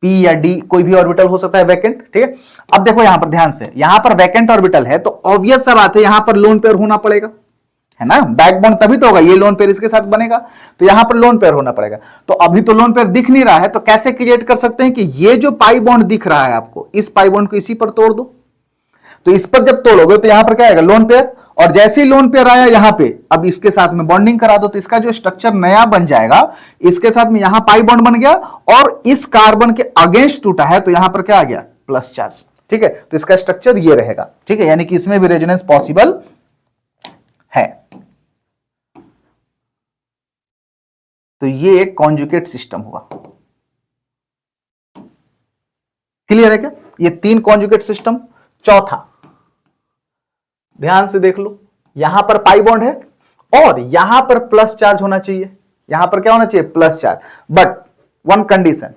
पी या डी कोई भी ऑर्बिटल हो सकता है वैकेंट, ठीक है। अब देखो यहां पर ध्यान से, यहां पर वैकेंट ऑर्बिटल है तो ऑब्वियस सा बात है यहां पर लोन पेयर होना पड़ेगा, है ना? बैकबोन तभी तो होगा, ये लोन पेयर इसके साथ बनेगा तो यहां पर लोन पेयर होना पड़ेगा। तो अभी तो लोन पेयर दिख नहीं रहा है, तो कैसे क्रिएट कर सकते हैं कि ये जो पाई बॉन्ड दिख रहा है आपको, इस पाई बॉन्ड को इसी पर तोड़ दो। तो इस पर जब तोड़ोगे तो यहां पर क्या आएगा? Lone pair. और जैसे ही लोन पेयर आया यहां पे, अब इसके साथ में बॉन्डिंग करा दो तो इसका जो स्ट्रक्चर नया बन जाएगा, इसके साथ में यहां पाई बॉन्ड बन गया और इस कार्बन के अगेंस्ट टूटा है तो यहां पर क्या आ गया? प्लस चार्ज, ठीक है। तो इसका स्ट्रक्चर ये रहेगा, ठीक है, यानी कि इसमें भी रेजोनेंस पॉसिबल है। तो ये एक कॉन्जुगेट सिस्टम हुआ। क्लियर है क्या? ये 3 कॉन्जुगेट सिस्टम। चौथा, ध्यान से देख लो, यहां पर पाई बॉन्ड है और यहां पर प्लस चार्ज होना चाहिए। यहां पर क्या होना चाहिए? Plus charge. But one condition,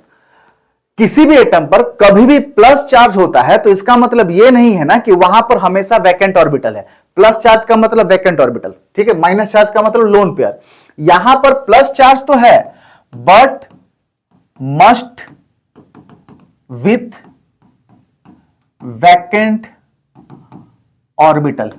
किसी भी एटम पर कभी भी प्लस चार्ज होता है तो इसका मतलब यह नहीं है ना कि वहां पर हमेशा वैकेंट ऑर्बिटल है। प्लस चार्ज का मतलब वैकेंट ऑर्बिटल, ठीक है। माइनस चार्ज का मतलब लोन पेयर। यहां पर प्लस चार्ज तो है but must with vacant orbital.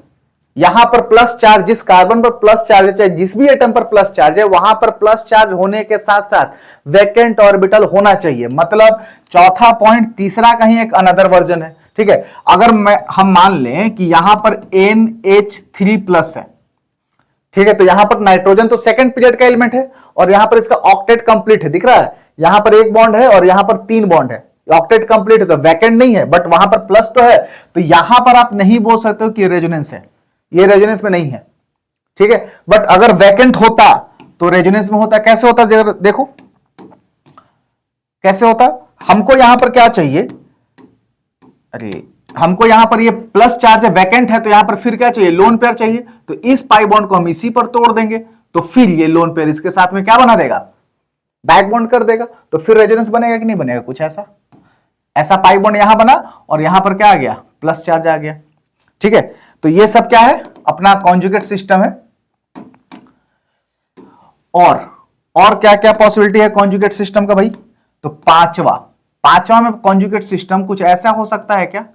यहां पर प्लस चार्ज, जिस कार्बन पर प्लस चार्ज है, चाहे जिस भी एटम पर प्लस चार्ज है, वहां पर प्लस चार्ज होने के साथ साथ वैकेंट ऑर्बिटल होना चाहिए। मतलब चौथा पॉइंट तीसरा का ही एक अनदर वर्जन है, ठीक है। अगर हम मान लें कि यहां पर NH3+ है, ठीक है, तो यहां पर नाइट्रोजन तो सेकंड पीरियड का एलिमेंट है और यहां पर इसका ऑक्टेट कंप्लीट है, दिख रहा है। यहां पर एक बॉन्ड है और यहां पर 3 बॉन्ड है, ऑक्टेट कंप्लीट है तो वैकेंट नहीं है, बट वहां पर प्लस तो है। तो यहां पर आप नहीं बोल सकते हो कि रेजोनेंस है, ये रेजोनेंस में नहीं है, ठीक है। बट अगर वैकेंट होता तो रेजोनेंस में होता। कैसे होता? देखो कैसे होता। हमको यहां पर क्या चाहिए? अरे हमको यहां पर ये प्लस चार्ज है, वैकेंट है, तो यहां पर फिर क्या चाहिए? लोन पेयर चाहिए। तो इस पाई बॉन्ड को हम इसी पर तोड़ देंगे तो फिर ये लोन पेयर इसके साथ में क्या बना देगा? बैक बॉन्ड कर देगा। तो फिर रेजोनेंस बनेगा कि नहीं बनेगा? कुछ ऐसा पाई बॉन्ड यहां बना और यहां पर क्या आ गया? प्लस चार्ज आ गया, ठीक है। तो ये सब क्या है? अपना कॉन्जुगेट सिस्टम है। और क्या क्या पॉसिबिलिटी है कॉन्जुगेट सिस्टम का भाई? तो पांचवा में कॉन्जुगेट सिस्टम कुछ ऐसा हो सकता है क्या?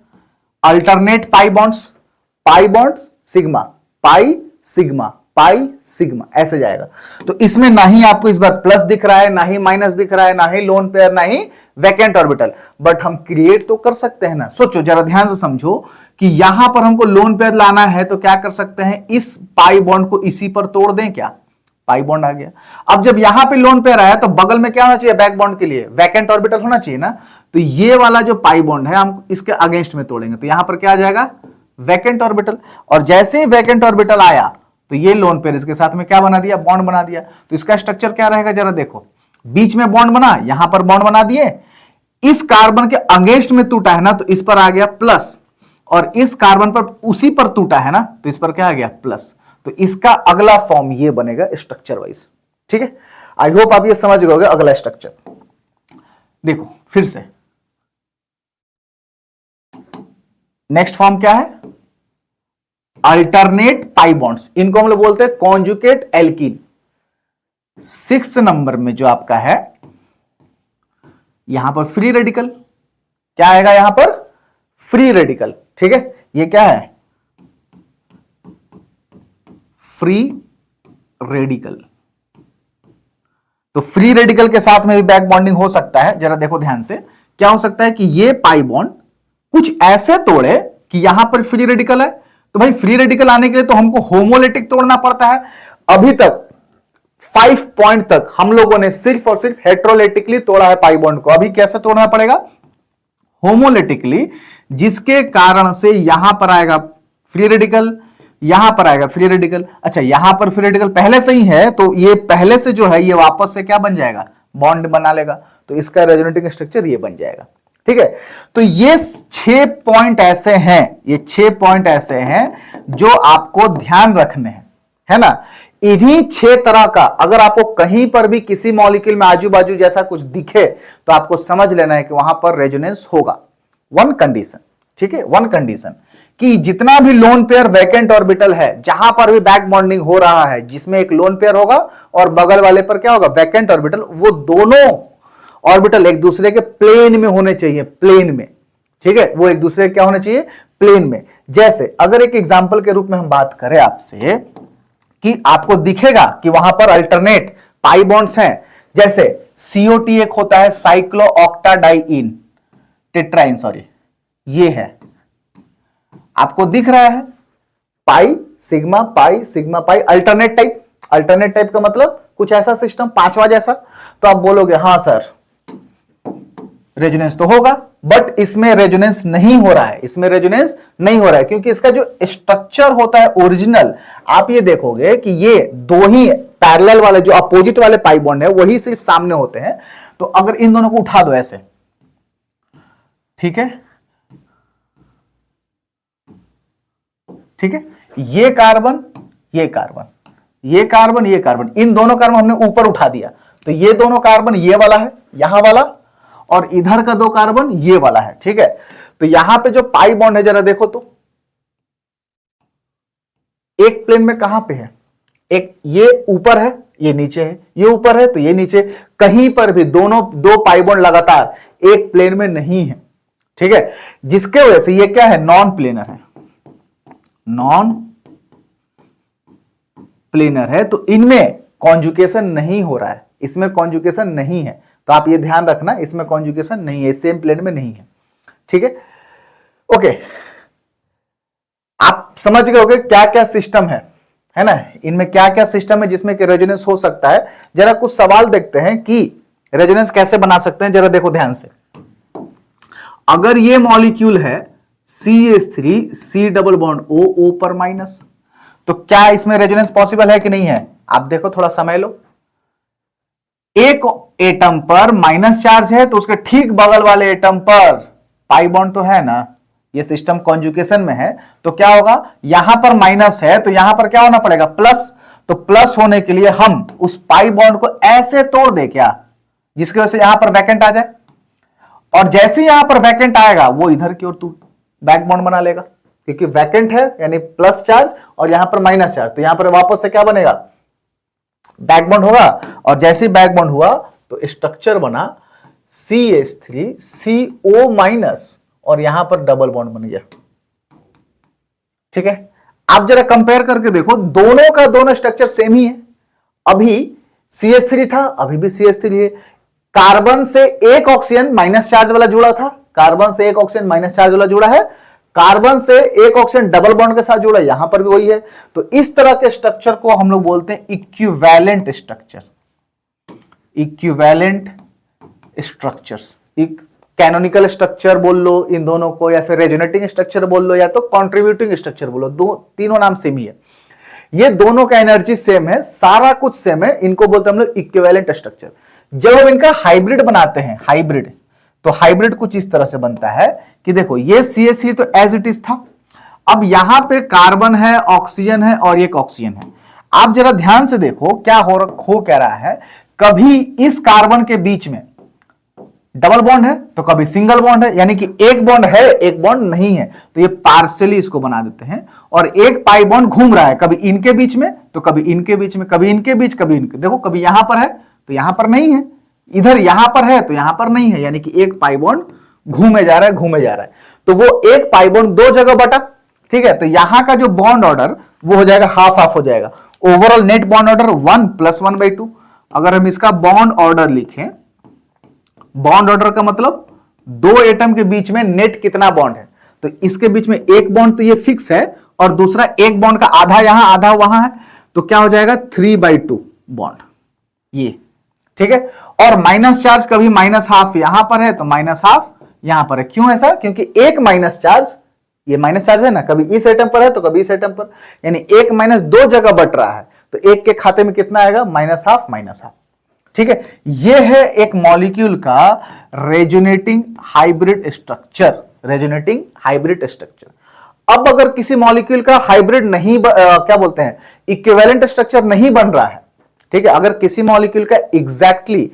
Alternate pi bonds sigma, pi sigma ऐसे जाएगा। तो इसमें ना ही आपको इस बार प्लस दिख रहा है, ना ही माइनस दिख रहा है, ना ही लोन पेयर, ना ही वैकेंट ऑर्बिटल, बट हम क्रिएट तो कर सकते हैं ना। सोचो जरा ध्यान से समझो कि यहां पर हमको लोन पेयर लाना है तो क्या कर सकते हैं? इस पाई बॉन्ड को इसी पर तोड़ दें क्या? पाई बॉन्ड आ गया। अब जब यहां पे लोन पेयर आया तो बगल में क्या होना चाहिए? बैक बॉन्ड के लिए वैकेंट ऑर्बिटल होना चाहिए ना। तो ये वाला जो पाई बॉन्ड है हम इसके अगेंस्ट में तोड़ेंगे तो यहां पर क्या आ जाएगा? Vacant orbital. और जैसे ही वैकेंट ऑर्बिटल आया तो ये लोन पेयर इसके साथ में क्या बना दिया? बॉन्ड बना दिया। तो इसका स्ट्रक्चर क्या रहेगा जरा देखो, बीच में बॉन्ड बना, यहां पर बॉन्ड बना दिए, इस कार्बन के अगेंस्ट में टूटा है ना तो इस पर आ गया प्लस, और इस कार्बन पर उसी पर टूटा है ना तो इस पर क्या आ गया? प्लस। तो इसका अगला फॉर्म ये बनेगा स्ट्रक्चर वाइज। ठीक है, आई होप आप ये समझ गए अगला स्ट्रक्चर। देखो फिर से नेक्स्ट फॉर्म क्या है, अल्टरनेट पाई बॉन्ड्स, इनको हम लोग बोलते हैं कॉन्जुगेट एल्कीन। 6 नंबर में जो आपका है यहां पर फ्री रेडिकल, क्या आएगा यहां पर, फ्री रेडिकल। ठीक है, ये क्या है, फ्री रेडिकल। तो फ्री रेडिकल के साथ में भी बैक बॉन्डिंग हो सकता है। जरा देखो ध्यान से, क्या हो सकता है कि ये पाई बॉन्ड कुछ ऐसे तोड़े कि यहां पर फ्री रेडिकल है, तो भाई फ्री रेडिकल आने के लिए तो हमको होमोलिटिक तोड़ना पड़ता है। अभी तक 5 पॉइंट तक हम लोगों ने सिर्फ और सिर्फ हेट्रोलेटिकली तोड़ा है पाई बॉन्ड को, अभी कैसे तोड़ना पड़ेगा, होमोलिटिकली, जिसके कारण से यहां पर आएगा फ्री रेडिकल, यहां पर आएगा फ्री रेडिकल। अच्छा, यहां पर फ्री रेडिकल पहले से ही है, तो ये पहले से जो है ये वापस से क्या बन जाएगा, बॉन्ड बना लेगा, तो इसका रेजोनेटिंग स्ट्रक्चर ये बन जाएगा। ठीक है, तो ये 6 पॉइंट ऐसे हैं, ये 6 पॉइंट ऐसे हैं जो आपको ध्यान रखने हैं, है ना। इन्हीं 6 तरह का अगर आपको कहीं पर भी किसी मॉलिक्यूल में आजू बाजू जैसा कुछ दिखे तो आपको समझ लेना है कि वहां पर रेजोनेंस होगा। वन कंडीशन, ठीक है, वन कंडीशन कि जितना भी लोन पेयर वैकेंट ऑर्बिटल है, जहां पर भी बैक बॉन्डिंग हो रहा है, जिसमें एक लोन पेयर होगा और बगल वाले पर क्या होगा, वैकेंट ऑर्बिटल, वो दोनों ऑर्बिटल एक दूसरे के प्लेन में होने चाहिए, प्लेन में। ठीक है, वो एक दूसरे के क्या होने चाहिए, प्लेन में। जैसे अगर एक एग्जांपल के रूप में हम बात करें आपसे कि आपको दिखेगा कि वहां पर अल्टरनेट पाई बॉन्ड्स हैं, जैसे सीओटी एक होता है साइक्लो ऑक्टाडाइइन टेट्राइन, सॉरी ये है, आपको दिख रहा है pi sigma pi alternate type. Alternate type का मतलब कुछ ऐसा सिस्टम पांचवा जैसा, तो आप बोलोगे हां सर रेजोनेंस तो होगा, बट इसमें रेजोनेंस नहीं हो रहा है, इसमें रेजोनेंस नहीं हो रहा है क्योंकि इसका जो स्ट्रक्चर होता है ओरिजिनल, आप ये देखोगे कि ये दो ही पैरेलल वाले जो अपोजिट वाले पाई बॉन्ड है वही सिर्फ सामने होते हैं। तो अगर इन दोनों को उठा दो ऐसे, ठीक है, ठीक है, ये कार्बन ये कार्बन ये कार्बन ये कार्बन, इन दोनों कार्बन हमने ऊपर उठा दिया, तो ये दोनों कार्बन ये वाला है यहां वाला, और इधर का 2 कार्बन ये वाला है। ठीक है, तो यहां पे जो पाई बॉन्ड है जरा देखो तो एक प्लेन में कहां पे है, एक ये ऊपर है ये नीचे है, ये ऊपर है तो ये नीचे, कहीं पर भी दोनों 2 पाई बॉन्ड लगातार एक प्लेन में नहीं है। ठीक है, जिसके वजह से ये क्या है, नॉन प्लेनर है, नॉन प्लेनर है, तो इनमें कॉन्जुगेशन नहीं हो रहा है, इसमें कॉन्जुगेशन नहीं है, तो आप ये ध्यान रखना इसमें कॉन्जुगेशन नहीं है, सेम प्लेन में नहीं है। ठीक है, ओके, आप समझ गए होंगे क्या क्या सिस्टम है ना, इनमें क्या क्या सिस्टम है जिसमें कि रेजोनेंस हो सकता है। जरा कुछ सवाल देखते हैं कि रेजोनेंस कैसे बना सकते हैं, जरा देखो ध्यान से। अगर ये मॉलिक्यूल है CH3 C double bond O पर माइनस, तो क्या इसमें रेजोनेंस पॉसिबल है कि नहीं है, आप देखो थोड़ा समय लो। एक एटम पर माइनस चार्ज है तो उसके ठीक बगल वाले एटम पर पाई बॉन्ड तो है ना, ये सिस्टम कॉन्जुगेशन में है, तो क्या होगा, यहां पर माइनस है तो यहां पर क्या होना पड़ेगा, प्लस। तो प्लस होने के लिए हम उस पाई बॉन्ड को ऐसे तोड़ दे क्या, जिसकी वजह से यहां पर वैकेंट आ जाए, और जैसे ही यहां पर वैकेंट आएगा वो इधर की ओर तू बैक बॉन्ड बना लेगा, क्योंकि वैकेंट है यानी प्लस चार्ज और यहां पर माइनस चार्ज, तो यहां पर वापस से क्या बनेगा, बैक बॉन्ड होगा। और जैसे ही बैक बॉन्ड हुआ तो स्ट्रक्चर बना CH3CO माइनस, और यहां पर डबल बॉन्ड बन गया। ठीक है, आप जरा कंपेयर करके देखो, दोनों का दोनों स्ट्रक्चर सेम ही है। अभी CH3 था, अभी भी CH3 है। कार्बन से एक ऑक्सीजन माइनस चार्ज वाला जुड़ा था, कार्बन से एक ऑक्सीजन माइनस चार्ज वाला जुड़ा है, कार्बन से एक ऑक्सीजन डबल बॉन्ड के साथ जुड़ा, यहां पर भी वही है। तो इस तरह के स्ट्रक्चर को हम लोग बोलते हैं equivalent structure, equivalent structures. Canonical structure बोल लो इन दोनों को, या फिर रेजोनेटिंग स्ट्रक्चर बोल लो, या तो कॉन्ट्रीब्यूटिंग स्ट्रक्चर बोलो, तीनों नाम सेम ही है। ये दोनों का एनर्जी सेम है, सारा कुछ सेम है, इनको बोलते हैं हम लोग इक्विवेलेंट स्ट्रक्चर। जब हम इनका हाइब्रिड बनाते हैं, हाइब्रिड, तो हाइब्रिड कुछ इस तरह से बनता है कि देखो ये CH3 तो एज इट इज था, अब यहां पे कार्बन है, ऑक्सीजन है और एक ऑक्सीजन है। आप जरा ध्यान से देखो क्या हो क्या रहा है। कभी इस कार्बन के बीच में डबल बॉन्ड है तो कभी सिंगल बॉन्ड है, यानी कि एक बॉन्ड है एक बॉन्ड नहीं है, तो ये पार्शियली इसको बना देते हैं। और एक पाई बॉन्ड घूम रहा है, कभी इनके बीच में तो कभी इनके बीच में, कभी इनके बीच कभी इनके, देखो कभी यहां पर है तो यहां पर नहीं है, इधर यहां पर है तो यहां पर नहीं है, यानी कि एक पाई बॉन्ड घूमे जा रहा है घूमे जा रहा है। तो वो एक पाई बॉन्ड दो जगह बटा, ठीक है। तो यहां का जो बॉन्ड ऑर्डर वो हो जाएगा हाफ हाफ हो जाएगा। Overall net bond order 1 + 1/2। अगर हम इसका बॉन्ड ऑर्डर लिखें, बॉन्ड ऑर्डर का मतलब दो एटम के बीच में नेट कितना बॉन्ड है, तो इसके बीच में एक बॉन्ड तो ये फिक्स है और दूसरा एक बॉन्ड का आधा यहां आधा वहां है, तो क्या हो जाएगा 3/2 बॉन्ड ये, ठीक है। और माइनस चार्ज कभी -½ यहां पर है तो -½ यहां पर है। क्यों ऐसा? क्योंकि एक माइनस चार्ज, ये माइनस चार्ज है ना, कभी इस एटम पर है तो कभी इस एटम पर, यानी एक माइनस दो जगह बट रहा है, तो एक के खाते में कितना आएगा -½ ठीक है। यह है एक मॉलिक्यूल का resonating hybrid structure, resonating hybrid structure. अब अगर किसी मॉलिक्यूल का हाइब्रिड नहीं क्या बोलते हैं, इक्विवेलेंट स्ट्रक्चर नहीं बन रहा है, ठीक है, अगर किसी मॉलिक्यूल का एग्जैक्टली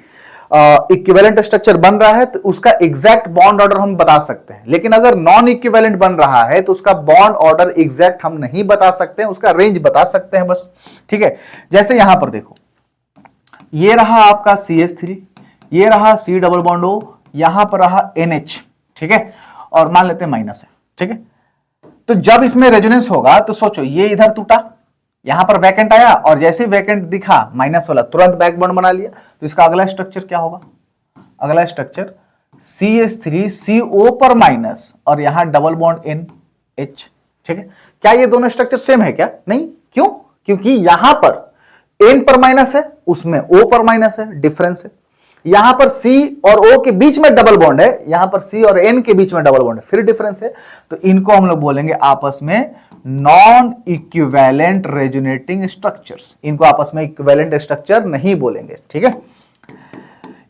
इक्विवेलेंट स्ट्रक्चर बन रहा है तो उसका एग्जैक्ट बॉन्ड ऑर्डर हम बता सकते हैं, लेकिन अगर नॉन इक्विवेलेंट बन रहा है तो उसका बॉन्ड ऑर्डर एग्जैक्ट हम नहीं बता सकते हैं, उसका रेंज बता सकते हैं बस, ठीक है। जैसे यहां पर देखो, ये रहा आपका CH3, ये रहा C डबल बॉन्ड O, यहां पर रहा NH, ठीक है, और मान लेते हैं माइनस है, ठीक है। तो जब इसमें रेजोनेंस होगा तो सोचो ये इधर टूटा, यहां पर वैकेंट आया और जैसे ही वैकेंट दिखा माइनस वाला तुरंत बैक बॉन्ड बना लिया, तो इसका अगला स्ट्रक्चर क्या होगा? अगला स्ट्रक्चर CH3CO पर माइनस और यहां डबल बॉन्ड NH, ठीक है। क्या ये दोनों स्ट्रक्चर सेम है क्या? नहीं। क्यों? क्योंकि यहां पर N पर माइनस है, उसमें O पर माइनस है, डिफरेंस है। यहां पर C और O के बीच में डबल बॉन्ड है, यहां पर C और N के बीच में डबल बॉन्ड है, फिर डिफरेंस है। तो इनको हम लोग बोलेंगे आपस में नॉन इक्विवेलेंट रेजोनेटिंग स्ट्रक्चर्स, इनको आपस में इक्विवेलेंट स्ट्रक्चर नहीं बोलेंगे, ठीक है।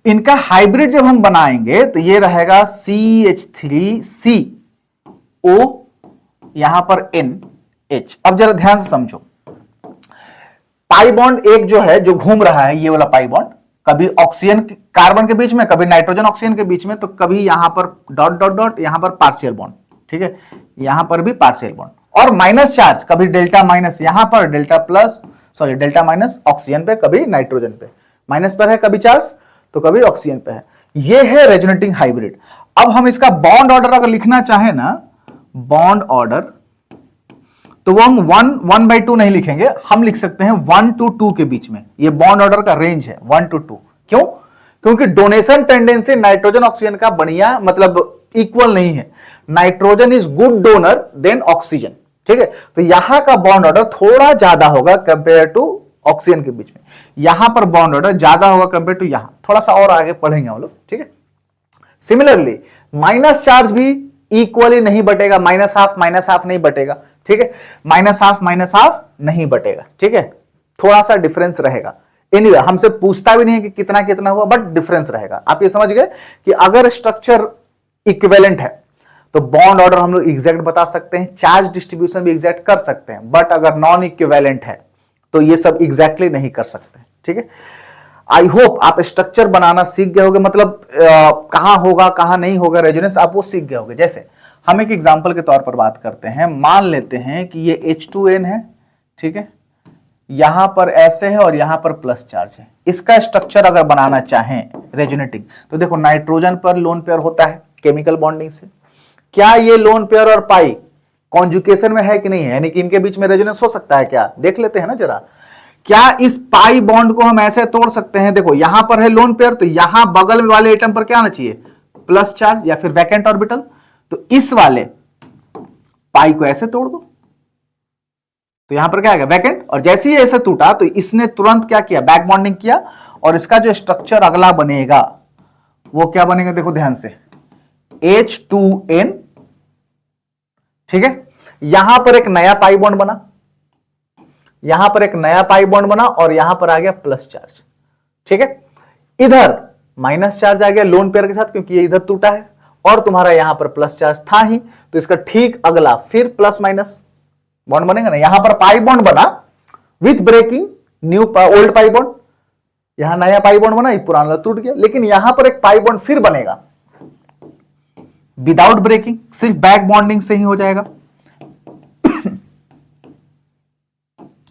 इनका हाइब्रिड जब हम बनाएंगे तो ये रहेगा CH3CO, यहां पर NH। अब जरा ध्यान से समझो, पाई बॉन्ड एक जो है जो घूम रहा है, ये वाला पाई बॉन्ड कभी ऑक्सीजन कार्बन के बीच में, कभी नाइट्रोजन ऑक्सीजन के बीच में, तो कभी यहां पर डॉट डॉट डॉट, यहां पर पार्शियल बॉन्ड, ठीक है, यहां पर भी पार्शियल बॉन्ड। और माइनस चार्ज कभी डेल्टा माइनस यहां पर, डेल्टा माइनस ऑक्सीजन पे, कभी नाइट्रोजन पे माइनस पर है कभी चार्ज, तो कभी ऑक्सीजन पे है। ये है रेजोनेटिंग हाइब्रिड। अब हम इसका बॉन्ड ऑर्डर अगर लिखना चाहे ना, बॉन्ड ऑर्डर, तो वो हम 1/2 नहीं लिखेंगे, हम लिख सकते हैं 1 to 2 के बीच में। ये बॉन्ड ऑर्डर का रेंज है 1 to 2। क्यों? क्योंकि डोनेशन टेंडेंसी नाइट्रोजन ऑक्सीजन का बढ़िया मतलब इक्वल नहीं है। Nitrogen is good donor than oxygen, ठीक है। तो यहां का बॉन्ड ऑर्डर थोड़ा ज्यादा होगा कंपेयर टू ऑक्सीजन के बीच में, यहां पर बॉन्ड ऑर्डर ज्यादा होगा कंपेयर टू यहां, थोड़ा सा और आगे पढ़ेंगे हम लोग, ठीक है। सिमिलरली माइनस चार्ज भी इक्वली नहीं बटेगा, -½ नहीं बटेगा, ठीक है, -½ नहीं बटेगा, ठीक है, थोड़ा सा डिफरेंस रहेगा। एनीवे हमसे पूछता भी नहीं है कि कितना कितना हुआ, बट डिफरेंस रहेगा। आप ये समझ गए कि अगर स्ट्रक्चर इक्विवेलेंट है तो बॉन्ड ऑर्डर हम लोग एग्जैक्ट बता सकते हैं, चार्ज डिस्ट्रीब्यूशन भी एग्जैक्ट कर सकते हैं, बट अगर नॉन इक्विवेलेंट है तो ये सब एग्जैक्टली नहीं कर सकते, ठीक है। आई होप आप स्ट्रक्चर बनाना सीख गए होगे, मतलब कहां होगा कहां नहीं होगा रेजोनेंस, आप वो सीख गए होगे। जैसे हम एक एग्जांपल के तौर पर बात करते हैं, मान लेते हैं कि ये H2N है, ठीक है, यहां पर ऐसे है और यहां पर प्लस चार्ज है। इसका स्ट्रक्चर अगर बनाना चाहें रेजोनेटिंग, तो देखो नाइट्रोजन पर लोन पेयर होता है केमिकल बॉन्डिंग से। क्या ये लोन पेयर और पाई कॉन्जुकेशन में है कि नहीं है, यानी कि इनके बीच में रेजोनेंस हो सकता है क्या? देख लेते हैं ना जरा। क्या इस पाई बॉन्ड को हम ऐसे तोड़ सकते हैं? देखो यहां पर है लोन पेयर, तो यहां बगल वाले एटम पर क्या आना चाहिए? प्लस चार्ज या फिर वैकेंट ऑर्बिटल। तो इस वाले पाई को ऐसे तोड़ दो तो यहां पर क्या आएगा? वैकेंट। और जैसे ही ऐसे टूटा तो इसने तुरंत क्या किया? बैक बॉन्डिंग किया, और इसका जो स्ट्रक्चर अगला बनेगा वो क्या बनेगा? देखो ध्यान से, H2N, ठीक है। यहां पर एक नया पाई बॉन्ड बना, यहां पर एक नया पाई बॉन्ड बना, और यहां पर आ गया प्लस चार्ज, ठीक है। इधर माइनस चार्ज आ गया लोन पेयर के साथ क्योंकि ये इधर टूटा है, और तुम्हारा यहां पर प्लस चार्ज था ही, तो इसका ठीक अगला फिर प्लस माइनस बॉन्ड बनेगा ना। यहां पर पाई बॉन्ड बना with breaking new old pi bond, यहां नया पाई बॉन्ड बना, पुराना टूट गया, लेकिन यहां पर एक पाई बॉन्ड फिर बनेगा विदाउट ब्रेकिंग, सिर्फ बैक बॉन्डिंग से ही हो जाएगा।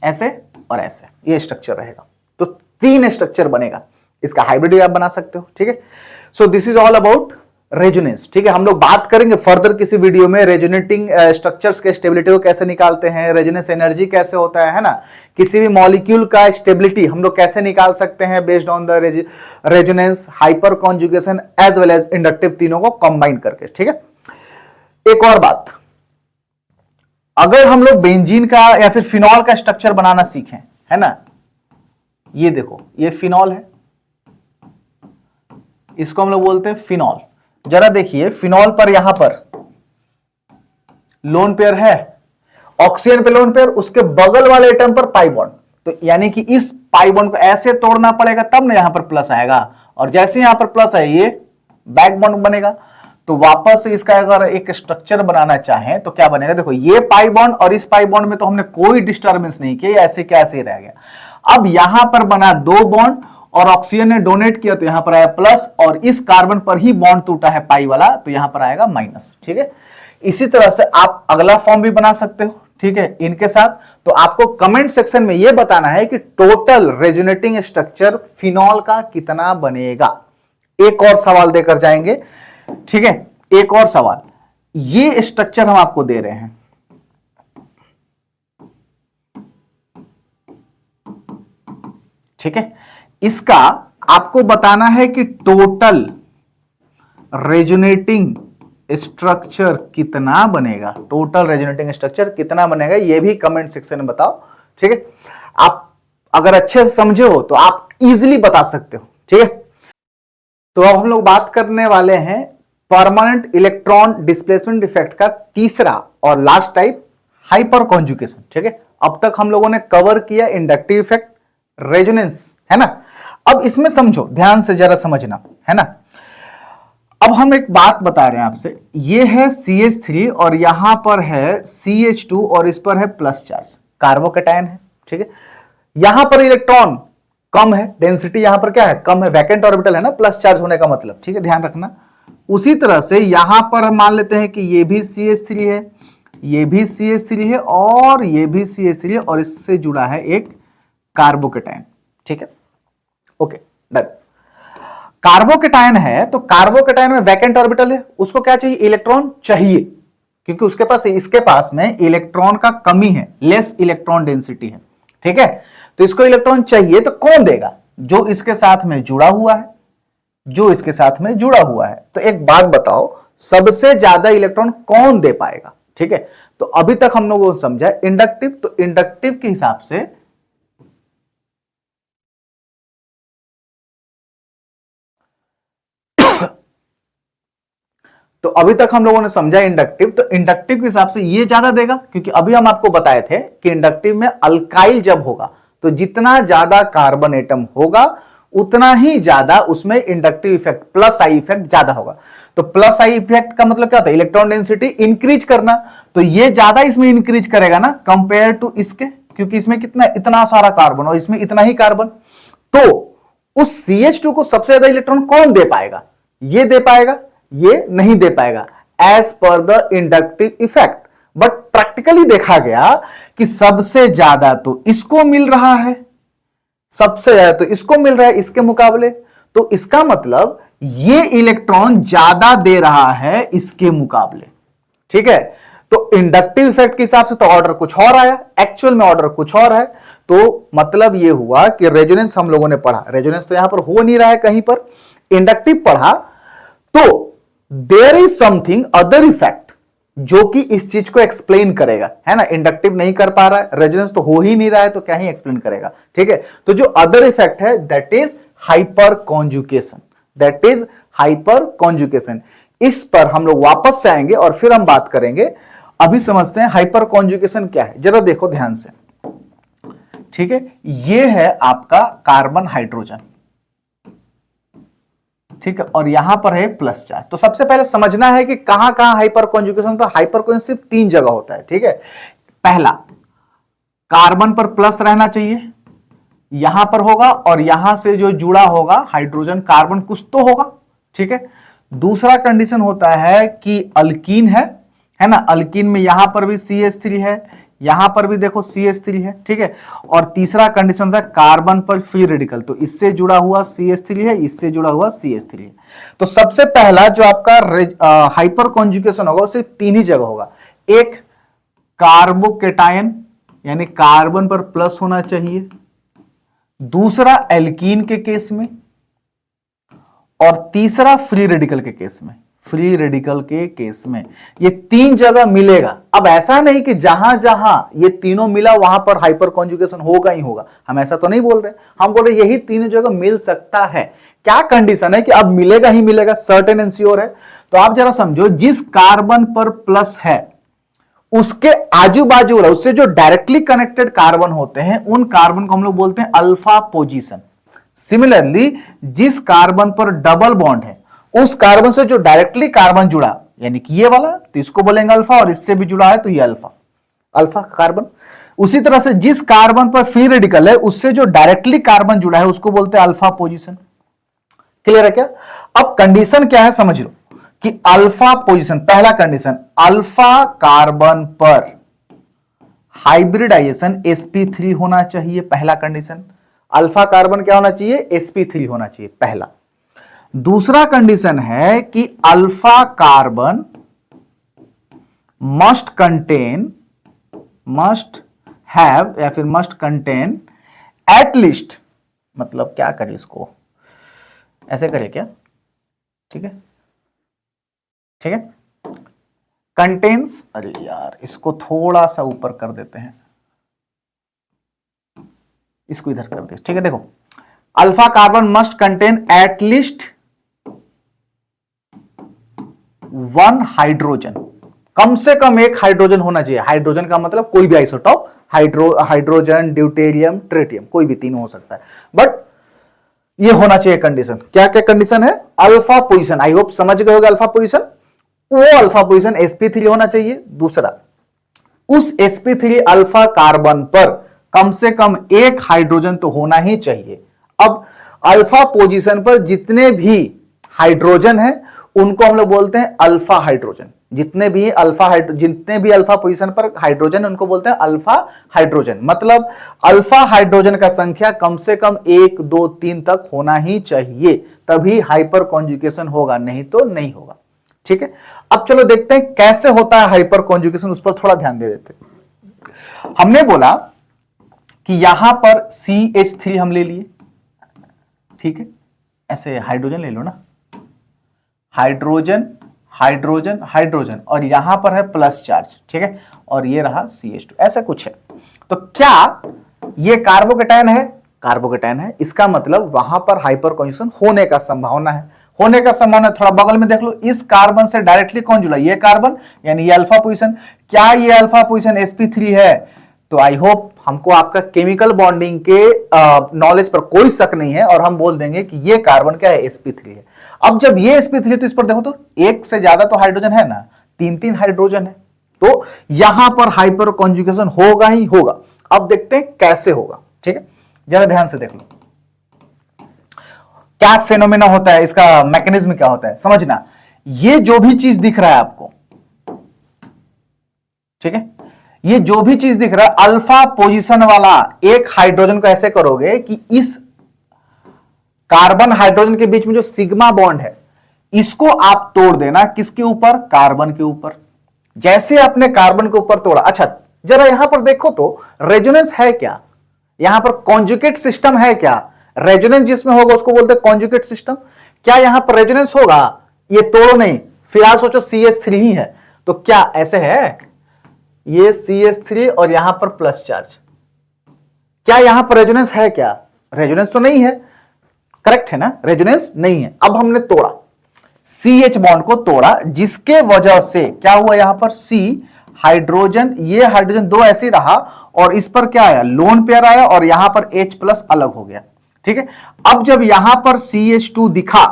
ऐसे और ऐसे ये स्ट्रक्चर रहेगा, तो 3 स्ट्रक्चर बनेगा। इसका हाइब्रिड भी आप बना सकते हो, ठीक है। So this is all about resonance, ठीक है। हम लोग बात करेंगे फर्दर किसी वीडियो में रेजोनेटिंग स्ट्रक्चर्स के स्टेबिलिटी को कैसे निकालते हैं, रेजोनेंस एनर्जी कैसे होता है ना, किसी भी मॉलिक्यूल का स्टेबिलिटी हम लोग कैसे निकाल सकते हैं based on the resonance, hyperconjugation as well as inductive, तीनों को कंबाइन करके, ठीक है। एक और बात, अगर हम लोग बेंजीन का या फिर फिनॉल का स्ट्रक्चर बनाना सीखें, है ना, ये देखो ये फिनॉल है, इसको हम लोग बोलते हैं फिनॉल। जरा देखिए फिनॉल पर यहां पर लोन पेयर है, ऑक्सीजन पे लोन पेयर, उसके बगल वाले एटम पर पाई बॉन्ड, तो यानी कि इस पाई बॉन्ड को ऐसे तोड़ना पड़ेगा तब ना यहां पर प्लस आएगा, और जैसे यहां पर प्लस है ये बैक बॉन्ड बनेगा। तो वापस से इसका अगर एक स्ट्रक्चर बनाना चाहें तो क्या बनेगा, देखो ये पाई बॉन्ड और इस पाई बॉन्ड में तो हमने कोई डिस्टर्बेंस नहीं किया, ऐसे कैसे रह गया। अब यहां पर बना 2 बॉन्ड और ऑक्सीजन ने डोनेट किया तो यहां पर आया प्लस, और इस कार्बन पर ही बॉन्ड टूटा है पाई वाला तो यहां पर आएगा माइनस, ठीक है। इसी तरह से आप अगला फॉर्म भी बना सकते हो, ठीक है, इनके साथ। तो आपको कमेंट सेक्शन में यह बताना है कि टोटल रेजोनेटिंग स्ट्रक्चर फिनॉल का कितना बनेगा। एक और सवाल देकर जाएंगे, ठीक है, एक और सवाल, ये स्ट्रक्चर हम आपको दे रहे हैं, ठीक है, इसका आपको बताना है कि टोटल रेजोनेटिंग स्ट्रक्चर कितना बनेगा, टोटल रेजोनेटिंग स्ट्रक्चर कितना बनेगा, यह भी कमेंट सेक्शन में बताओ, ठीक है। आप अगर अच्छे से समझे हो तो आप इजीली बता सकते हो, ठीक है। तो अब हम लोग बात करने वाले हैं परमानेंट इलेक्ट्रॉन डिस्प्लेसमेंट इफेक्ट का तीसरा और लास्ट टाइप, हाइपर कॉन्जुगेशन, ठीक है। अब तक हम लोगों ने कवर किया इंडक्टिव इफेक्ट, रेजोनेंस, है ना। अब इसमें समझो, ध्यान से जरा समझना, है ना। अब हम एक बात बता रहे हैं आपसे, ये है CH3 और यहां पर है CH2 और इस पर है प्लस चार्ज, कार्बोकैटायन है, ठीक है। यहां पर इलेक्ट्रॉन कम है, डेंसिटी यहां पर क्या है, कम है, वैकेंट ऑर्बिटल है ना, प्लस चार्ज होने का मतलब, ठीक है, ध्यान रखना। उसी तरह से यहां पर हम मान लेते हैं कि ये भी CH3 है, ये भी CH3 है और ये भी CH3 है और इससे जुड़ा है एक कार्बोकैटायन, ठीक है, ओके डन। कार्बोकैटायन है तो कार्बोकैटायन में वैकेंट ऑर्बिटल है, उसको क्या चाहिए, इलेक्ट्रॉन चाहिए, क्योंकि उसके पास, इसके पास में इलेक्ट्रॉन का कमी है, लेस इलेक्ट्रॉन डेंसिटी है, ठीक है। तो इसको इलेक्ट्रॉन चाहिए तो कौन देगा, जो इसके साथ में जुड़ा हुआ है, जो इसके साथ में जुड़ा हुआ है। तो एक बात बताओ, सबसे ज्यादा इलेक्ट्रॉन कौन दे पाएगा, ठीक है। तो अभी तक हम लोगों ने समझा इंडक्टिव, तो इंडक्टिव के हिसाब से तो अभी तक हम लोगों ने समझा इंडक्टिव, तो इंडक्टिव के हिसाब से ये ज्यादा देगा, क्योंकि अभी हम आपको बताए थे कि इंडक्टिव में अल्काइल जब होगा तो जितना ज्यादा कार्बन एटम होगा उतना ही ज्यादा उसमें inductive effect, plus I effect ज्यादा होगा। तो प्लस आई इफेक्ट का मतलब क्या होता है, इलेक्ट्रॉन डेंसिटी इंक्रीज करना, तो ये ज्यादा इसमें इंक्रीज करेगा ना कंपेयर टू इसके, क्योंकि इसमें कितना, इतना सारा कार्बन और इसमें इतना ही कार्बन। तो उस CH2 को सबसे ज्यादा इलेक्ट्रॉन कौन दे पाएगा, ये दे पाएगा, ये नहीं दे पाएगा, as per the inductive effect. But practically देखा गया कि सबसे ज्यादा तो इसको मिल रहा है, सबसे ज्यादा तो इसको मिल रहा है इसके मुकाबले, तो इसका मतलब ये इलेक्ट्रॉन ज्यादा दे रहा है इसके मुकाबले, ठीक है। तो इंडक्टिव इफेक्ट के हिसाब से तो ऑर्डर कुछ और आया, एक्चुअल में ऑर्डर कुछ और है। तो मतलब ये हुआ कि रेजोनेंस हम लोगों ने पढ़ा, रेजोनेंस तो यहां पर हो नहीं रहा है कहीं पर, इंडक्टिव पढ़ा, तो there is something other effect जो कि इस चीज को एक्सप्लेन करेगा, है ना। इंडक्टिव नहीं कर पा रहा है, रेजोनेंस तो हो ही नहीं रहा है, तो क्या ही एक्सप्लेन करेगा, ठीक है। तो जो अदर इफेक्ट है that is hyper conjugation, that is hyper conjugation. इस पर हम लोग वापस से आएंगे और फिर हम बात करेंगे। अभी समझते हैं हाइपर कॉन्जुगेशन क्या है, जरा देखो ध्यान से, ठीक है। यह है आपका कार्बन हाइड्रोजन, ठीक है, और यहां पर है प्लस चार्ज। तो सबसे पहले समझना है कि कहां कहां हाइपर कॉन्जुगेशन होता है। हाइपर कॉन्जुगेशन सिर्फ 3 जगह होता है, ठीक है। पहला, कार्बन पर प्लस रहना चाहिए, यहां पर होगा, और यहां से जो जुड़ा होगा हाइड्रोजन कार्बन कुछ तो होगा, ठीक है। दूसरा कंडीशन होता है कि अल्कीन है ना, अल्कीन में यहां पर भी CH3 है, यहां पर भी देखो CH3 है, ठीक है। और तीसरा कंडीशन होता है कार्बन पर फ्री रेडिकल, तो इससे जुड़ा हुआ CH3 है, इससे जुड़ा हुआ CH3 है। तो सबसे पहला जो आपका हाइपर कॉन्जुगेशन होगा वो सिर्फ 3 ही जगह होगा। एक, कार्बोकेटायन यानी कार्बन पर प्लस होना चाहिए, दूसरा एल्कीन के केस में, और तीसरा फ्री रेडिकल के केस में। फ्री रेडिकल के केस में ये 3 जगह मिलेगा। अब ऐसा नहीं कि जहां जहां ये तीनों मिला वहां पर हाइपर कॉन्जुगेशन होगा ही होगा, हम ऐसा तो नहीं बोल रहे। हम बोल रहे यही 3 जगह मिल सकता है। क्या कंडीशन है कि अब मिलेगा ही मिलेगा, सर्टेन एंड श्योर है। तो आप जरा समझो, जिस कार्बन पर प्लस है उसके आजू बाजू वाला, उससे जो डायरेक्टली कनेक्टेड कार्बन होते हैं उन कार्बन को हम लोग बोलते हैं अल्फा पोजीशन। सिमिलरली जिस कार्बन पर डबल बॉन्ड है उस कार्बन से जो डायरेक्टली कार्बन जुड़ा, यानी कि ये वाला, तो इसको बोलेंगे अल्फा, और इससे भी जुड़ा है तो ये अल्फा कार्बन। उसी तरह से जिस कार्बन पर फ्री रेडिकल है उससे जो डायरेक्टली कार्बन जुड़ा है उसको बोलते हैं अल्फा पोजीशन। क्लियर है क्या? अब कंडीशन क्या है समझ लो कि अल्फा पोजीशन, पहला कंडीशन, अल्फा कार्बन पर हाइब्रिडाइजेशन sp3 होना चाहिए। पहला कंडीशन, अल्फा कार्बन क्या होना चाहिए? sp3 होना चाहिए, पहला। दूसरा कंडीशन है कि अल्फा कार्बन मस्ट हैव या फिर मस्ट कंटेन एटलीस्ट, मतलब क्या करें इसको, ऐसे करें क्या? ठीक है, ठीक है, कंटेन्स, अरे यार इसको थोड़ा सा ऊपर कर देते हैं, इसको इधर कर दे, ठीक है। देखो, alpha carbon must contain at least 1 hydrogen, कम से कम एक हाइड्रोजन होना चाहिए। हाइड्रोजन का मतलब कोई भी आइसोटॉप, हाइड्रोजन, ड्यूटेरियम, ट्रिटियम, कोई भी 3 हो सकता है, बट ये होना चाहिए कंडीशन। क्या क्या कंडीशन है? अल्फा पोजीशन, आई होप समझ गए होगा अल्फा पोजीशन। वो अल्फा पोजीशन sp3 होना चाहिए। दूसरा, उस sp3 अल्फा कार्बन पर कम से कम एक हाइड्रोजन तो होना ही चाहिए। अब अल्फा पोजीशन पर जितने भी हाइड्रोजन है उनको हम लोग बोलते हैं अल्फा हाइड्रोजन। जितने भी अल्फा पोजीशन पर हाइड्रोजन उनको बोलते हैं अल्फा हाइड्रोजन। मतलब अल्फा हाइड्रोजन का संख्या कम से कम 1, 2, 3 तक होना ही चाहिए, तभी हाइपर कॉन्जुगेशन होगा, नहीं तो नहीं होगा। ठीक है, अब चलो देखते हैं कैसे होता है हाइपर कॉन्जुगेशन, उस पर थोड़ा ध्यान दे देते हैं। हमने बोला कि यहां पर CH3 हम ले लिए, ठीक है, ऐसे हाइड्रोजन ले लो ना, हाइड्रोजन हाइड्रोजन हाइड्रोजन, और यहां पर है प्लस चार्ज, ठीक है, और ये रहा CH2, ऐसा कुछ है। तो क्या ये कार्बोकेटायन है? कार्बोकेटायन है, इसका मतलब वहां पर हाइपर कॉन्जुगेशन होने का संभावना है। होने का संभावना, थोड़ा बगल में देख लो, इस कार्बन से डायरेक्टली कौन जुड़ा? ये कार्बन, यानी ये अल्फा पोजीशन। क्या ये अल्फा पोजीशन sp3 है? तो आई होप हमको आपका केमिकल बॉन्डिंग के नॉलेज पर कोई शक नहीं है, और हम बोल देंगे कि ये कार्बन क्या है? sp3 है। अब जब ये sp3 है तो इस पर देखो तो एक से ज्यादा तो हाइड्रोजन है ना, 3 हाइड्रोजन है, तो यहां पर हाइपर कॉन्जुगेशन होगा ही होगा। अब देखते हैं कैसे होगा, ठीक है, जरा ध्यान से देख लो क्या फेनोमेना होता है, इसका मैकेनिज्म क्या होता है, समझना। ये जो भी चीज दिख रहा है आपको, ठीक है, ये जो भी चीज दिख रहा है, अल्फा पोजीशन वाला एक हाइड्रोजन को ऐसे करोगे कि इस कार्बन हाइड्रोजन के बीच में जो सिग्मा बॉन्ड है इसको आप तोड़ देना, किसके ऊपर? कार्बन के ऊपर। जैसे आपने कार्बन के ऊपर तोड़ा, अच्छा जरा यहां पर देखो तो रेजोनेंस है क्या? यहां पर कॉन्जुगेट सिस्टम है क्या? रेजोनेंस जिसमें होगा उसको बोलते हैं कॉन्जुगेट सिस्टम। क्या यहां पर रेजोनेंस होगा? ये तोड़ो नहीं, फिलहाल सोचो CH3 ही है, तो क्या ऐसे है? ये CH3 और यहां पर प्लस चार्ज, क्या यहां पर रेजोनेंस है क्या? रेजोनेंस तो नहीं है, करेक्ट है ना, रेजोनेंस नहीं है। अब हमने तोड़ा, CH बॉन्ड को तोड़ा, जिसके वजह से क्या हुआ? यहां पर C हाइड्रोजन, ये हाइड्रोजन 2 ऐसे रहा, और इस पर क्या आया? लोन पेयर आया, और यहां पर H प्लस अलग हो गया, ठीक है। अब जब यहां पर CH2 दिखा,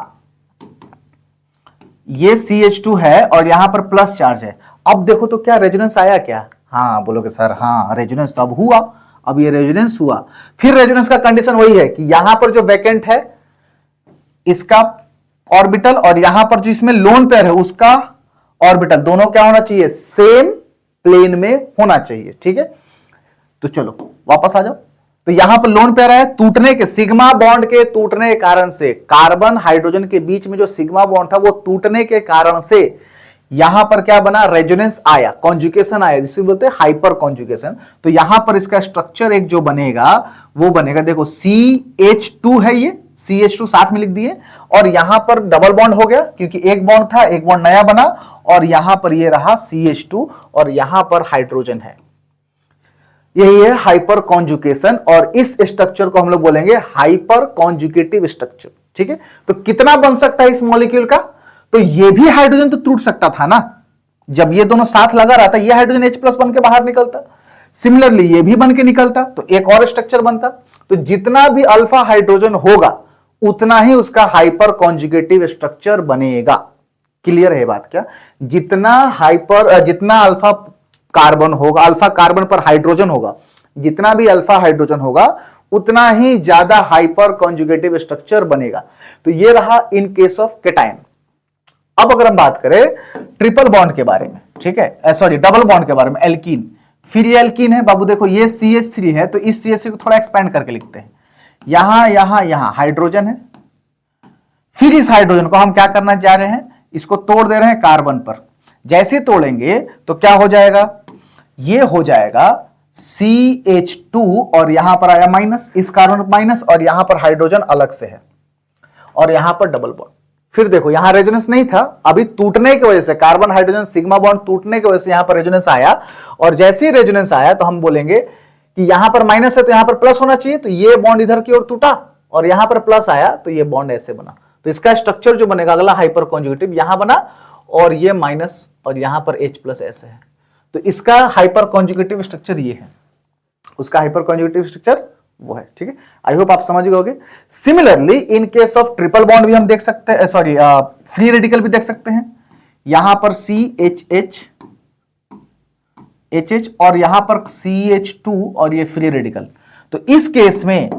ये CH2 है और यहां पर प्लस चार्ज है। अब देखो तो क्या रेजोनेंस आया क्या? हाँ बोलोगे सर, हाँ रेजोनेंस तो अब हुआ, अब ये रेजोनेंस हुआ। फिर रेजोनेंस का कंडीशन वही है कि यहां पर जो वैकेंट है इसका ऑर्बिटल और यहां पर जो इसमें लोन पेयर है उसका ऑर्बिटल, दोनों क्या होना चाहिए? सेम प्लेन में होना चाहिए। ठीक है, तो चलो वापस आ जाओ। तो यहां पर लोन पेयर है, टूटने के सिग्मा बॉन्ड के टूटने के कारण से कार्बन हाइड्रोजन के बीच में जो सिग्मा बॉन्ड था वो टूटने के कारण से यहां पर क्या बना? रेजोनेंस आया, कॉन्जुगेशन आया, जिसे बोलते हैं हाइपर कॉन्जुगेशन। तो यहां पर इसका स्ट्रक्चर एक जो बनेगा वो बनेगा, देखो CH2 है, ये CH2 साथ में लिख दिए, और यहां पर डबल बॉन्ड हो गया क्योंकि एक बॉन्ड था, एक बॉन्ड नया बना, और यहां पर ये रहा CH2 और यहां पर हाइड्रोजन है। यही है हाइपर कॉन्जुगेशन, और इस स्ट्रक्चर को हम लोग बोलेंगे हाइपर कॉन्जुगेटिव स्ट्रक्चर। ठीक है, तो कितना बन सकता है इस मॉलिक्यूल का? तो ये भी हाइड्रोजन तो टूट सकता था ना, जब ये दोनों साथ लगा रहा था, ये हाइड्रोजन H+ बन के बाहर निकलता, सिमिलरली ये भी बन के निकलता, तो एक और स्ट्रक्चर बनता। तो जितना भी अल्फा हाइड्रोजन होगा उतना ही उसका हाइपर कॉन्जुगेटिव स्ट्रक्चर बनेगा। क्लियर है बात क्या? जितना अल्फा कार्बन होगा, अल्फा कार्बन पर हाइड्रोजन होगा, जितना भी अल्फा हाइड्रोजन होगा उतना ही ज्यादा हाइपर कॉन्जुगेटिव स्ट्रक्चर बनेगा। तो ये रहा इन केस ऑफ केटायन। अब अगर हम बात करें ट्रिपल बॉन्ड के बारे में, ठीक है, सॉरी डबल बॉन्ड के बारे में, एल्कीन। फिर ये एल्कीन है बाबू, देखो ये CH3 है, तो इस CH3 को थोड़ा एक्सपेंड करके लिखते हैं। यहां हाइड्रोजन है, फिर इस हाइड्रोजन को हम क्या करना चाह रहे हैं? इसको तोड़ दे रहे हैं कार्बन पर। जैसे तोड़ेंगे तो क्या हो जाएगा? ये हो जाएगा CH2 और यहां पर आया माइनस, इस कार्बन माइनस, और यहां पर हाइड्रोजन अलग से है, और यहां पर डबल बॉन्ड। फिर देखो यहां रेजोनेंस नहीं था, अभी टूटने की वजह से कार्बन हाइड्रोजन सिग्मा बॉन्ड टूटने की वजह से यहां पर रेजोनेंस आया, और जैसे ही रेजोनेंस आया तो हम बोलेंगे कि यहां पर माइनस है तो यहां पर प्लस होना चाहिए, तो ये बॉन्ड इधर की ओर टूटा, और यहां पर प्लस आया तो ये बॉन्ड ऐसे बना। तो इसका स्ट्रक्चर जो बनेगा अगला हाइपर कॉन्जुगेटिव यहां बना, और ये माइनस, और यहां पर H+ ऐसे है। तो इसका हाइपर कॉन्जुगेटिव स्ट्रक्चर ये है, उसका हाइपर कॉन्जुगेटिव स्ट्रक्चर वो है। ठीक है, आई होप आप समझ गए। Similarly in case of triple bond भी हम देख सकते हैं, सॉरी फ्री रेडिकल भी देख सकते हैं। यहां पर CHH और यहां पर CH2 और ये फ्री रेडिकल। तो इस केस में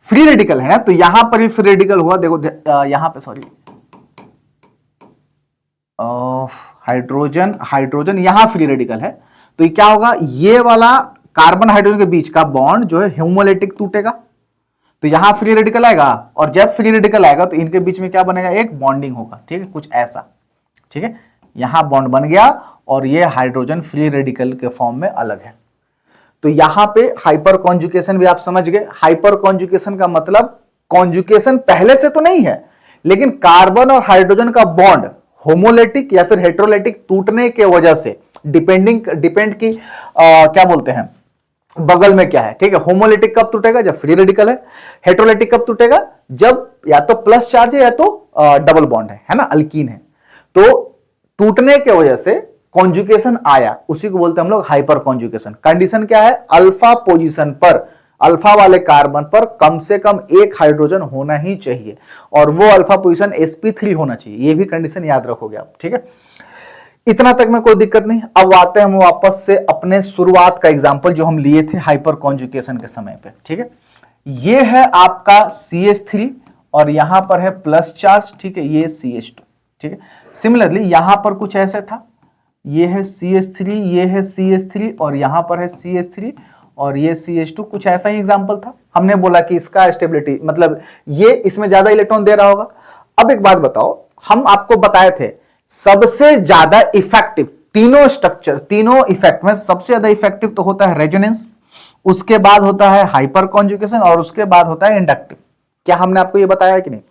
फ्री रेडिकल है ना, तो यहां पर भी फ्री रेडिकल हुआ, देखो यहां पे सॉरी हाइड्रोजन यहां फ्री रेडिकल है, तो ये क्या होगा? ये वाला कार्बन हाइड्रोजन के बीच का बॉन्ड जो है होमोलेटिक टूटेगा, तो यहां फ्री रेडिकल आएगा, और जब फ्री रेडिकल आएगा तो इनके बीच में क्या बनेगा? एक बॉन्डिंग होगा। ठीक है, कुछ ऐसा। ठीक है, यहां बॉन्ड बन गया और ये हाइड्रोजन फ्री रेडिकल के फॉर्म में अलग है। तो यहां पे हाइपर कॉन्जुगेशन भी आप समझ गए। हाइपर कॉन्जुगेशन का मतलब कॉन्जुगेशन पहले से तो नहीं है, लेकिन कार्बन और हाइड्रोजन का बॉन्ड होमोलेटिक या फिर हेट्रोलेटिक टूटने के वजह से, डिपेंड की क्या बोलते हैं, बगल में क्या है। ठीक है, होमोलेटिक कब टूटेगा? जब फ्री रेडिकल है। हेट्रोलेटिक कब टूटेगा? जब या तो प्लस चार्ज है या तो डबल बॉन्ड है ना, अल्कीन है। तो टूटने के वजह से कॉन्जुगेशन आया, उसी को बोलते हैं हम लोग हाइपर कॉन्जुगेशन। कंडीशन क्या है? अल्फा पोजीशन पर, अल्फा वाले कार्बन पर कम से कम एक हाइड्रोजन होना ही चाहिए, और वो अल्फा पोजीशन sp3 होना चाहिए। ये भी कंडीशन याद रखोगे आप। ठीक है, इतना तक में कोई दिक्कत नहीं। अब आते हैं हम वापस से अपने शुरुआत का एग्जांपल जो हम लिए थे हाइपर कॉन्जुगेशन के समय पे। ठीक है, ये है आपका CH3 और यहां पर है प्लस चार्ज। ठीक है, ये CH2। ठीक है, सिमिलरली यहां पर कुछ ऐसे था, ये है CH3, ये है CH3, और यहां पर है CH3 और ये CH2, कुछ ऐसा ही एग्जांपल था। हमने बोला कि इसका स्टेबिलिटी मतलब ये इसमें ज्यादा इलेक्ट्रॉन दे रहा होगा। अब एक बात बताओ, हम आपको बताए थे सबसे ज्यादा इफेक्टिव तीनों स्ट्रक्चर, तीनों इफेक्ट में सबसे ज्यादा इफेक्टिव तो होता है रेजोनेंस, उसके बाद होता है हाइपर कॉन्जुगेशन, और उसके बाद होता है इंडक्टिव। क्या हमने आपको ये बताया कि नहीं?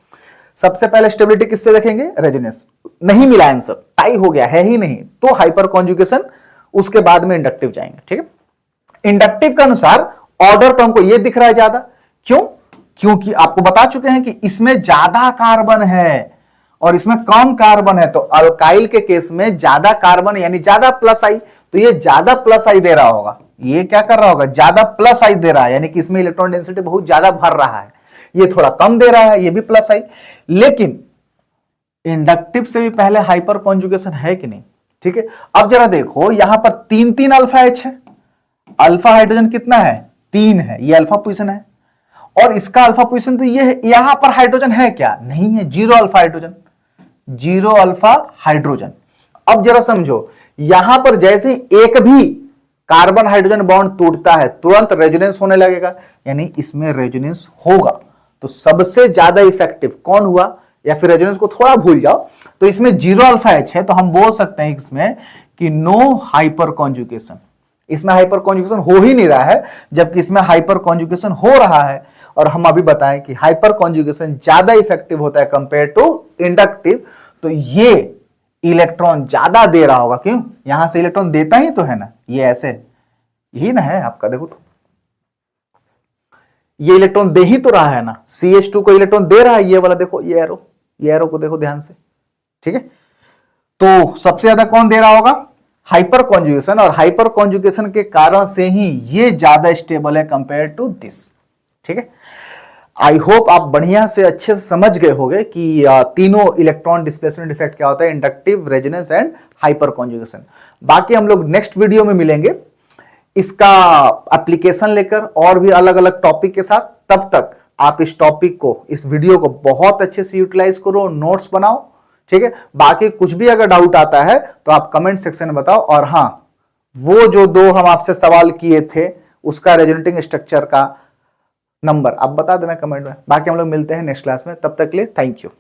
सबसे पहले स्टेबिलिटी किससे देखेंगे? रेजोनेंस। नहीं मिला आंसर, टाई हो गया है ही नहीं, तो हाइपर कॉन्जुगेशन, उसके बाद में इंडक्टिव जाएंगे। ठीक है, इंडक्टिव के अनुसार ऑर्डर तो हमको ये दिख रहा है ज्यादा। क्यों? क्योंकि आपको बता चुके हैं कि इसमें ज्यादा कार्बन है और इसमें कम कार्बन है, तो अल्काइल के केस में ज्यादा कार्बन यानी ज्यादा प्लस आई, तो ये ज्यादा प्लस आई दे रहा होगा। ये क्या कर रहा होगा? ज्यादा प्लस आई दे रहा है, यानी कि इसमें इलेक्ट्रॉन डेंसिटी बहुत ज्यादा भर रहा है। ये थोड़ा कम दे रहा है, ये भी प्लस आई। लेकिन इंडक्टिव से भी पहले हाइपर कॉन्जुगेशन है कि नहीं? ठीक है, अब जरा देखो यहां पर 3 अल्फा एच है, अल्फा हाइड्रोजन कितना है? 3 है, ये अल्फा पोजीशन है, और इसका अल्फा पोजीशन तो ये है। यहां पर हाइड्रोजन है क्या? नहीं है, 0 अल्फा हाइड्रोजन, 0 अल्फा हाइड्रोजन। अब जरा समझो, यहां पर जैसे एक भी कार्बन हाइड्रोजन बॉन्ड टूटता है तुरंत रेजोनेंस होने लगेगा, यानी इसमें रेजोनेंस होगा। तो सबसे ज्यादा इफेक्टिव कौन हुआ? या फिर रेजोनेंस को थोड़ा भूल जाओ, तो इसमें 0 अल्फा एच है, तो हम बोल सकते हैं इसमें कि नो हाइपर कॉन्जुगेशन। इसमें हाइपर कॉन्जुगेशन हो ही नहीं रहा है, जबकि इसमें हाइपर कॉन्जुगेशन हो रहा है। और हम अभी बताएं कि हाइपर कॉन्जुगेशन ज्यादा इफेक्टिव होता है कंपेयर टू इंडक्टिव, तो ये इलेक्ट्रॉन ज्यादा दे रहा होगा। क्यों? यहां से इलेक्ट्रॉन देता ही तो है ना, ये ऐसे यही ना है आपका, देखो तो ये इलेक्ट्रॉन दे ही तो रहा है ना, CH2 को इलेक्ट्रॉन दे रहा है, ये वाला देखो, ये एरो को देखो ध्यान से। ठीक है, तो सबसे ज्यादा कौन दे रहा होगा? हाइपर कॉन्जुगेशन, और हाइपर कॉन्जुगेशन के कारण से ही ये ज्यादा स्टेबल है कंपेयर टू दिस। ठीक है, आई होप आप बढ़िया से अच्छे से समझ गए होंगे कि तीनों इलेक्ट्रॉन डिस्प्लेसमेंट इफेक्ट क्या होता है, inductive, resonance and hyper conjugation. बाकी हम लोग नेक्स्ट वीडियो में मिलेंगे इसका एप्लीकेशन लेकर और भी अलग अलग टॉपिक के साथ। तब तक आप इस टॉपिक को, इस वीडियो को बहुत अच्छे से यूटिलाइज करो, नोट्स बनाओ। ठीक है, बाकी कुछ भी अगर डाउट आता है तो आप कमेंट सेक्शन में बताओ। और हां, वो जो 2 हम आपसे सवाल किए थे उसका रेजोनेटिंग स्ट्रक्चर का नंबर आप बता देना कमेंट में। बाकी हम लोग मिलते हैं नेक्स्ट क्लास में, तब तक के लिए थैंक यू।